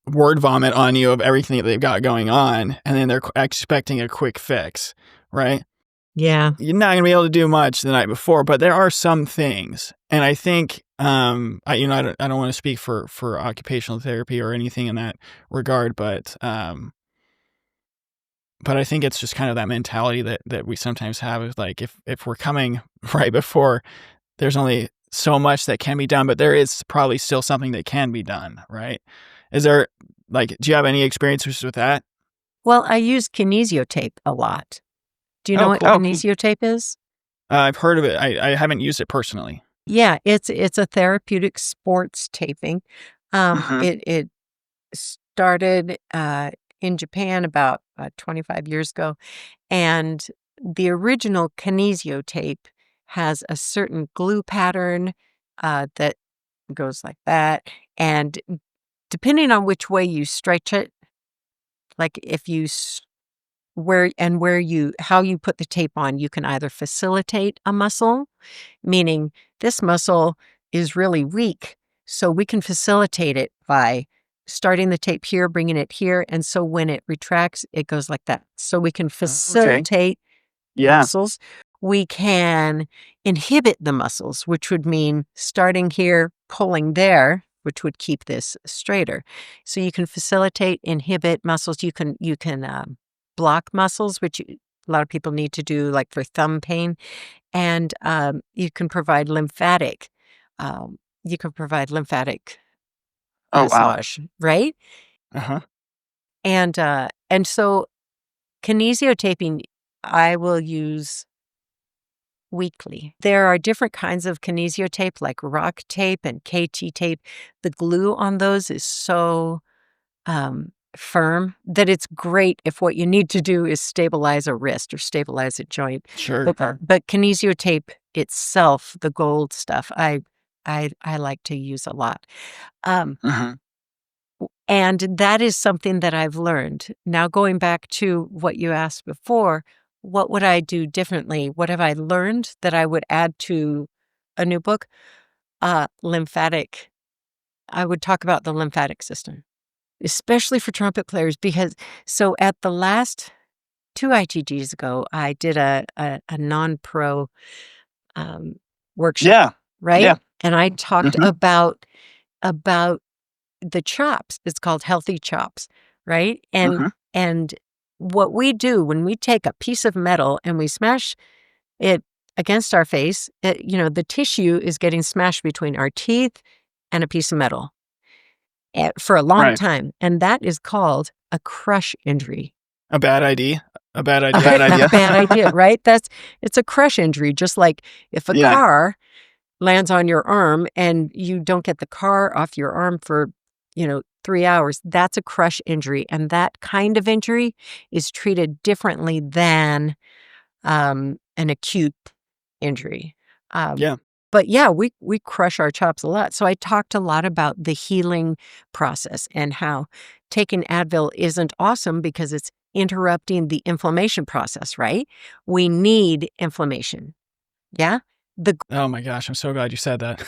word vomit on you of everything that they've got going on, and then they're expecting a quick fix, right? Yeah. You're not going to be able to do much the night before, but there are some things. And I think, I don't want to speak for occupational therapy or anything in that regard, but I think it's just kind of that mentality that we sometimes have of like, if we're coming right before, there's only so much that can be done, but there is probably still something that can be done, right? Do you have any experiences with that? Well, I use kinesio tape a lot. Do you know Oh, what cool. kinesio tape is? I've heard of it. I haven't used it personally. Yeah, it's a therapeutic sports taping. Mhm. It started in Japan about 25 years ago, and the original kinesio tape has a certain glue pattern that goes like that, and depending on which way you stretch it, like if you how you put the tape on, you can either facilitate a muscle, meaning this muscle is really weak, so we can facilitate it by starting the tape here, bringing it here, and so when it retracts, it goes like that. So we can facilitate muscles. We can inhibit the muscles, which would mean starting here, pulling there, which would keep this straighter. So you can facilitate, inhibit muscles. You can block muscles, which a lot of people need to do, like for thumb pain, and you can provide lymphatic. You can provide lymphatic massage, right? Uh-huh. And so kinesio taping, I will use weekly. There are different kinds of kinesio tape, like rock tape and KT tape. The glue on those is so firm that it's great if what you need to do is stabilize a wrist or stabilize a joint. Sure. But kinesio tape itself, the gold stuff, I like to use a lot. Mhm. And that is something that I've learned. Now, going back to what you asked before, what would I do differently? What have I learned that I would add to a new book? Lymphatic. I would talk about the lymphatic system, especially for trumpet players, because so at the last 2 ITGs ago, I did a non-pro workshop, right? Yeah. And I talked Mhm. about the chops. It's called healthy chops, right? Mhm. And what we do when we take a piece of metal and we smash it against our face, the tissue is getting smashed between our teeth and a piece of metal for a long Right. time, and that is called a crush injury. A bad idea. A bad A idea. bad idea, right? It's a crush injury, just like if a car lands on your arm and you don't get the car off your arm for, 3 hours, that's a crush injury. And that kind of injury is treated differently than an acute injury. Yeah. But yeah, we crush our chops a lot. So I talked a lot about the healing process and how taking Advil isn't awesome because it's interrupting the inflammation process, right? We need inflammation. Yeah. Oh my gosh, I'm so glad you said that.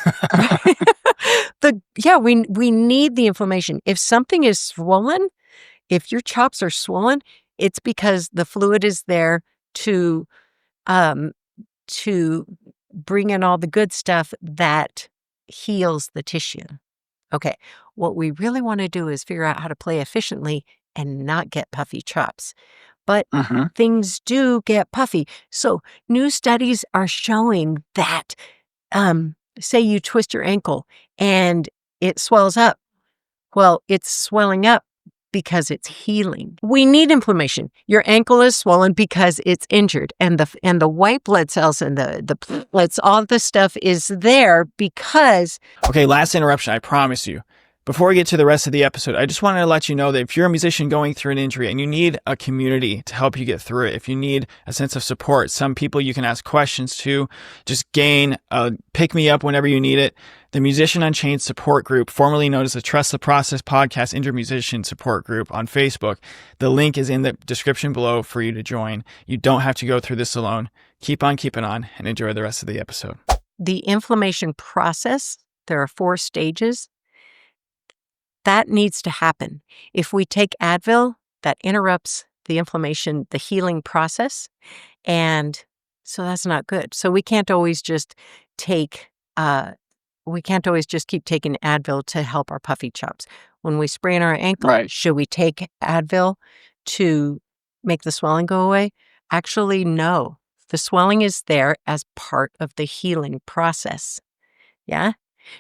We need the inflammation. If something is swollen, if your chops are swollen, it's because the fluid is there to um to bring in all the good stuff that heals the tissue. Okay. What we really want to do is figure out how to play efficiently and not get puffy chops. But Mhm. things do get puffy. So new studies are showing that say you twist your ankle and it swells up. Well, it's swelling up because it's healing. We need inflammation. Your ankle is swollen because it's injured, and the white blood cells and the platelets, all this stuff is there because. Okay, last interruption, I promise you. Before we get to the rest of the episode, I just wanted to let you know that if you're a musician going through an injury and you need a community to help you get through it, if you need a sense of support, some people you can ask questions to, just gain a pick me up whenever you need it. The Musician Unchained support group, formerly known as the Trust the Process Podcast Injured Musician Support Group on Facebook. The link is in the description below for you to join. You don't have to go through this alone. Keep on keeping on and enjoy the rest of the episode. The inflammation process, there are 4 stages. That needs to happen. If we take Advil, that interrupts the inflammation, the healing process. And so that's not good. So we can't always just keep taking Advil to help our puffy chops. When we sprain our ankle, Right. should we take Advil to make the swelling go away? Actually, no. The swelling is there as part of the healing process. Yeah?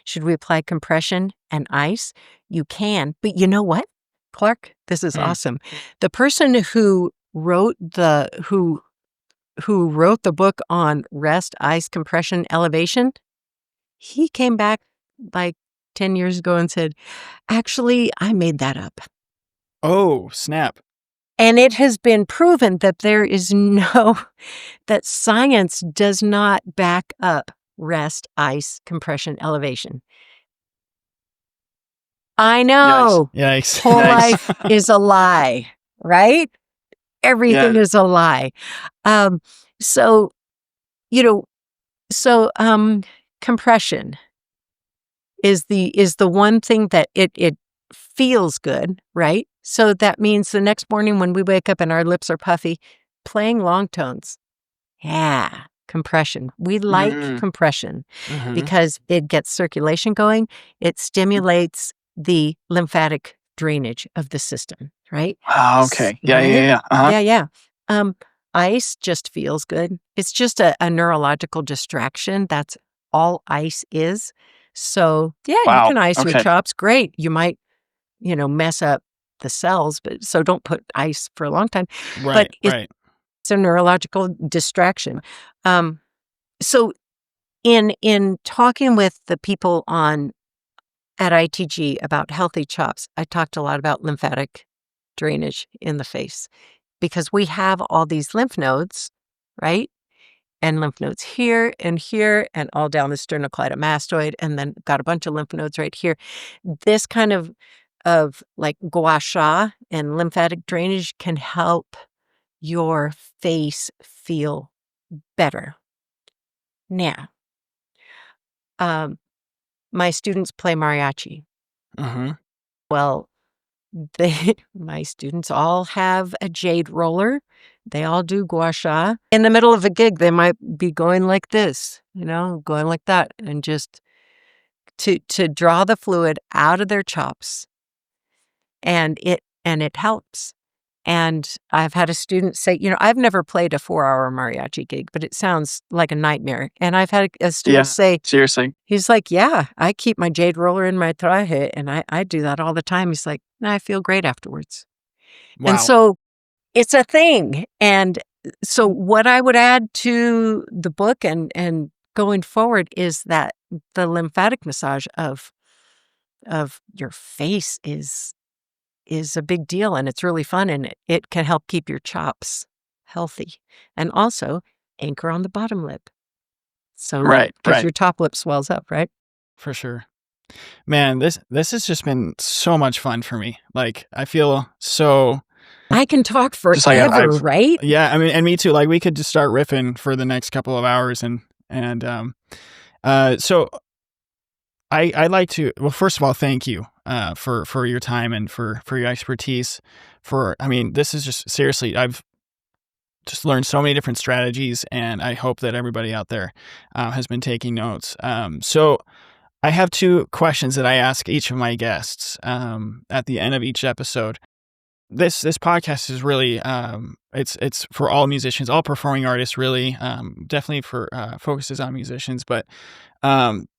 Should we apply compression and ice? You can. But you know what, Clark? This is awesome. The person who wrote the book on rest, ice, compression, elevation, he came back like 10 years ago and said, actually, I made that up. Oh, snap. And it has been proven that that science does not back up rest, ice, compression, elevation. I know. Yikes. Whole life is a lie, right? Everything is a lie. Compression is the one thing that it feels good, right? So that means the next morning when we wake up and our lips are puffy, playing long tones. Yeah, compression. We like compression because it gets circulation going. It stimulates the lymphatic drainage of the system, right? Oh, okay. Yeah. Yeah. Ice just feels good. It's just a neurological distraction. That's all ice is. So yeah, you can ice your chops. Great. You might, mess up the cells, but so don't put ice for a long time. Right. It's a neurological distraction. So in talking with the people at ITG about healthy chops, I talked a lot about lymphatic drainage in the face because we have all these lymph nodes, right? And lymph nodes here and all down the sternocleidomastoid, and then got a bunch of lymph nodes right here. This kind of like gua sha and lymphatic drainage can help your face feel better. Now, my students play mariachi. Well, my students all have a jade roller. They all do gua sha. In the middle of a gig, they might be going like this, going like that, and just to draw the fluid out of their chops. And it helps. And I've had a student say, I've never played a 4-hour mariachi gig, but it sounds like a nightmare. And I've had a student say, seriously, he's like, yeah, I keep my jade roller in my traje, and I do that all the time. He's like, I feel great afterwards. Wow. And so it's a thing. And so what I would add to the book and going forward is that the lymphatic massage of your face is a big deal, and it's really fun, and it can help keep your chops healthy and also anchor on the bottom lip. So because your top lip swells up, right? For sure. Man, this has just been so much fun for me. Like, I feel so... I can talk forever, right? Yeah, I mean, and me too. Like, we could just start riffing for the next couple of hours, so I'd like to, well, first of all, thank you for your time and for your expertise. This is just, seriously, I've just learned so many different strategies, and I hope that everybody out there has been taking notes. So I have 2 questions that I ask each of my guests at the end of each episode. This podcast is really it's for all musicians, all performing artists, really. Definitely for focuses on musicians, but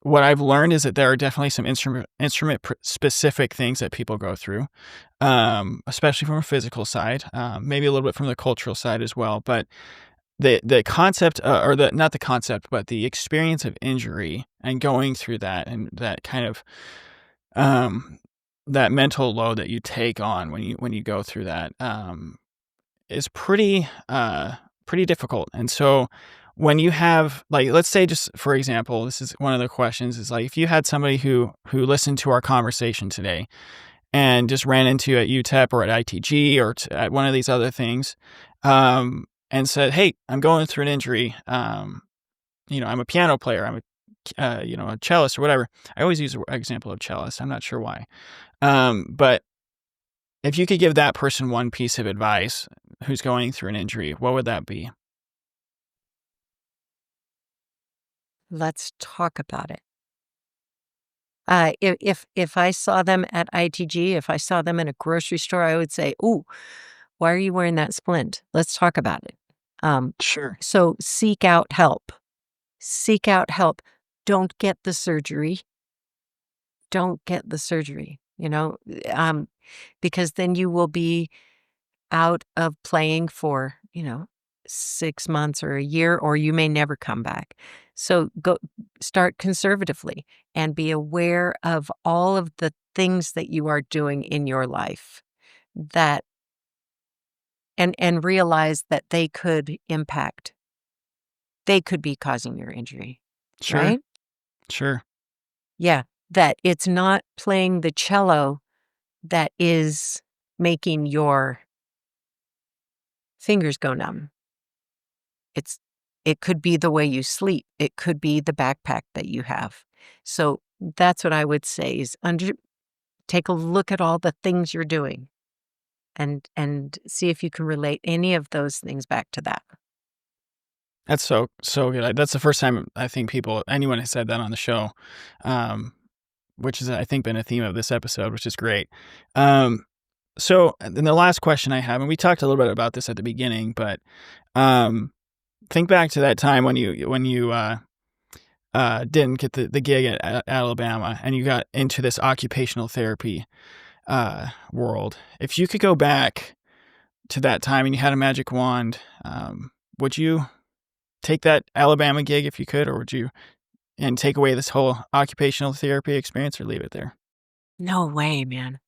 what I've learned is that there are definitely some instrument specific things that people go through, especially from a physical side, maybe a little bit from the cultural side as well. But the concept, not the concept, but the experience of injury and going through that, and that kind of that mental load that you take on when you go through that is pretty difficult. And so when you have, like, let's say, just for example, this is one of the questions, is like, if you had somebody who listened to our conversation today and just ran into you at UTEP or at ITG or at one of these other things, and said, "Hey, I'm going through an injury. I'm a piano player. I'm a cellist or whatever." I always use the example of cellist. I'm not sure why. But if you could give that person one piece of advice who's going through an injury, what would that be? Let's talk about it. If I saw them at ITG, if I saw them in a grocery store, I would say, "Ooh, why are you wearing that splint? Let's talk about it." Um, Sure. so seek out help. Seek out help. Don't get the surgery. Don't get the surgery, because then you will be out of playing for, 6 months or a year, or you may never come back. So start conservatively and be aware of all of the things that you are doing in your life that and realize that they could be causing your injury, Sure. right? Sure. Yeah, that it's not playing the cello that is making your fingers go numb. It's it could be the way you sleep. It could be the backpack that you have. So that's what I would say is take a look at all the things you're doing and see if you can relate any of those things back to that. That's so good. That's the first time I think anyone has said that on the show, um, which is, I think, been a theme of this episode, which is great. So then the last question I have, and we talked a little bit about this at the beginning, but um, think back to that time when you didn't get the gig at Alabama and you got into this occupational therapy world. If you could go back to that time and you had a magic wand, would you take that Alabama gig if you could, or would you and take away this whole occupational therapy experience, or leave it there? No way, man.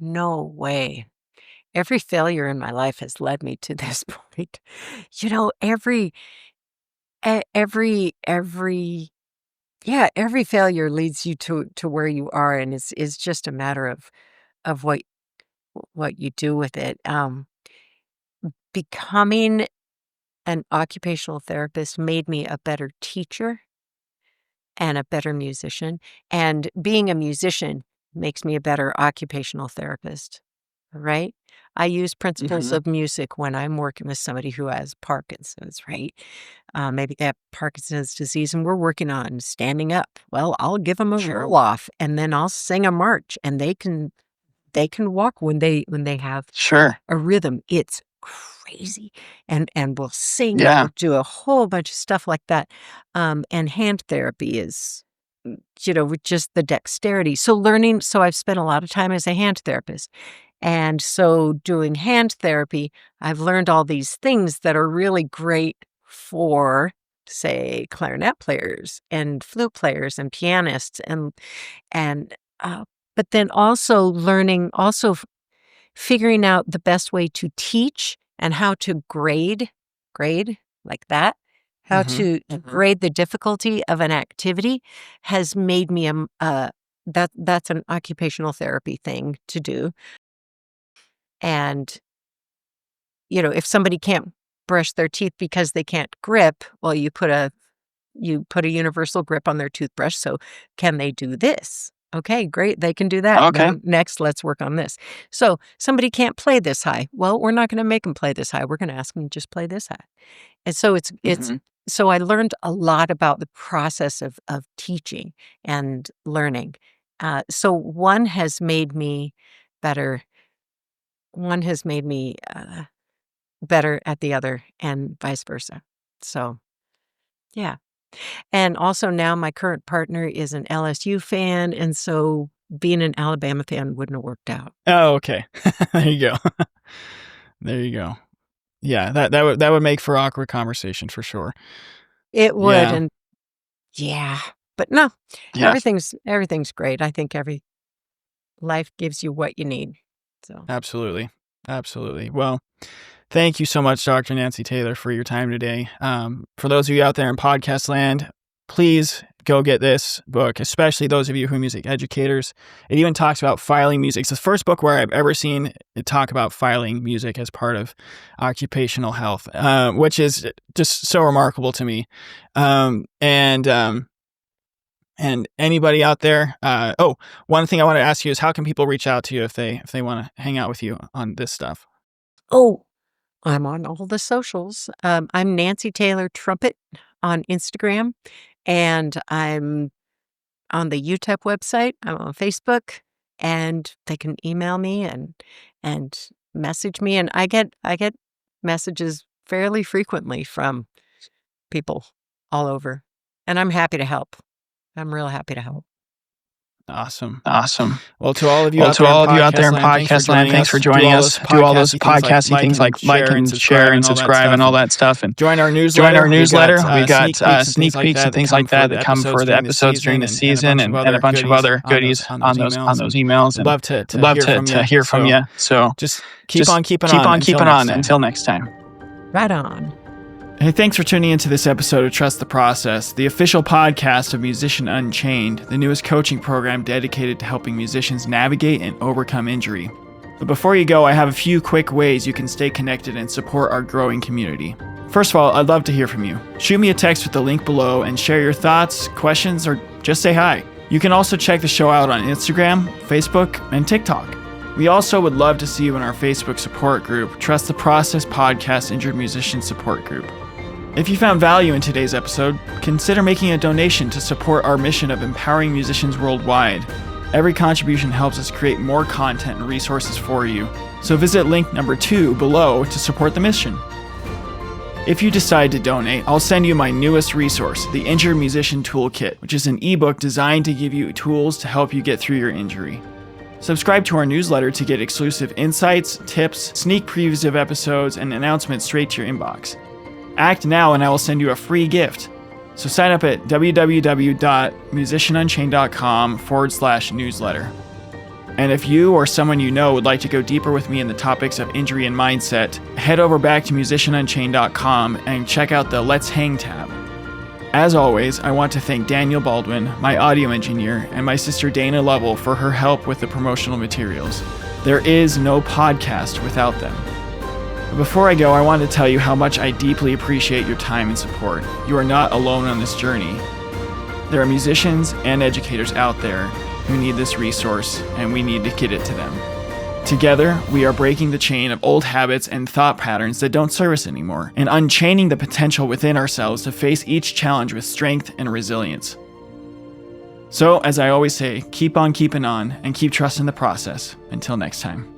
No way. Every failure in my life has led me to this point. Every every failure leads you to where you are, and is just a matter of what you do with it. Becoming an occupational therapist made me a better teacher and a better musician, and being a musician makes me a better occupational therapist, right? I use principles Mhm. of music when I'm working with somebody who has Parkinson's, right? Maybe they have Parkinson's disease and we're working on standing up. Well, I'll give them a Sure. roll off and then I'll sing a march and they can walk when they have Sure. a rhythm. It's crazy. And we'll sing and Yeah. we'll do a whole bunch of stuff like that. And hand therapy is, with just the dexterity. So I've spent a lot of time as a hand therapist. And so doing hand therapy, I've learned all these things that are really great for, say, clarinet players and flute players and pianists and but then also figuring out the best way to teach and how to grade like that, how Mhm. to grade the difficulty of an activity has made me that's an occupational therapy thing to do. And, if somebody can't brush their teeth because they can't grip, well, you put a universal grip on their toothbrush, so can they do this? Okay, great, they can do that. Okay. Now next, let's work on this. So, somebody can't play this high. Well, we're not gonna make them play this high, we're gonna ask them to just play this high. And so it's Mhm. so I learned a lot about the process of teaching and learning. So better one has made me, better at the other and vice versa. So, yeah. And also now my current partner is an LSU fan, and so being an Alabama fan wouldn't have worked out. Oh, okay. There you go. There you go. Yeah, that would make for awkward conversation for sure. It would, Yeah. and yeah, but no, Yeah. everything's great. I think life gives you what you need. So Absolutely. Absolutely. Well, thank you so much, Dr. Nancy Taylor, for your time today. For those of you out there in podcast land, please go get this book, especially those of you who are music educators. It even talks about filing music. It's the first book where I've ever seen it talk about filing music as part of occupational health, which is just so remarkable to me. And anybody out there, one thing I want to ask you is how can people reach out to you if they want to hang out with you on this stuff? Oh, I'm on all the socials. I'm Nancy Taylor Trumpet on Instagram, and I'm on the UTEP website. I'm on Facebook, and they can email me and message me, and I get messages fairly frequently from people all over, and I'm happy to help. I'm real happy to help. Awesome. Well, to all of you out there in podcast land, thanks for joining us. Do all those podcasty things like and share and subscribe and all that stuff. And join our newsletter. We got sneak peeks and things like that come for the episodes during the season and a bunch of other goodies on those emails. And love to hear from you. So just keep on keeping on until next time. Right on. Hey, thanks for tuning into this episode of Trust the Process, the official podcast of Musician Unchained, the newest coaching program dedicated to helping musicians navigate and overcome injury. But before you go, I have a few quick ways you can stay connected and support our growing community. First of all, I'd love to hear from you. Shoot me a text with the link below and share your thoughts, questions, or just say hi. You can also check the show out on Instagram, Facebook, and TikTok. We also would love to see you in our Facebook support group, Trust the Process Podcast Injured Musician Support Group. If you found value in today's episode, consider making a donation to support our mission of empowering musicians worldwide. Every contribution helps us create more content and resources for you, so visit link number 2 below to support the mission. If you decide to donate, I'll send you my newest resource, the Injured Musician Toolkit, which is an ebook designed to give you tools to help you get through your injury. Subscribe to our newsletter to get exclusive insights, tips, sneak previews of episodes, and announcements straight to your inbox. Act now and I will send you a free gift. So sign up at www.musicianunchained.com/newsletter. And if you or someone you know would like to go deeper with me in the topics of injury and mindset, head over back to musicianunchained.com and check out the Let's Hang tab. As always, I want to thank Daniel Baldwin, my audio engineer, and my sister Dana Lovell for her help with the promotional materials. There is no podcast without them. Before I go, I want to tell you how much I deeply appreciate your time and support. You are not alone on this journey. There are musicians and educators out there who need this resource, and we need to get it to them. Together, we are breaking the chain of old habits and thought patterns that don't serve us anymore, and unchaining the potential within ourselves to face each challenge with strength and resilience. So, as I always say, keep on keeping on and keep trusting the process. Until next time.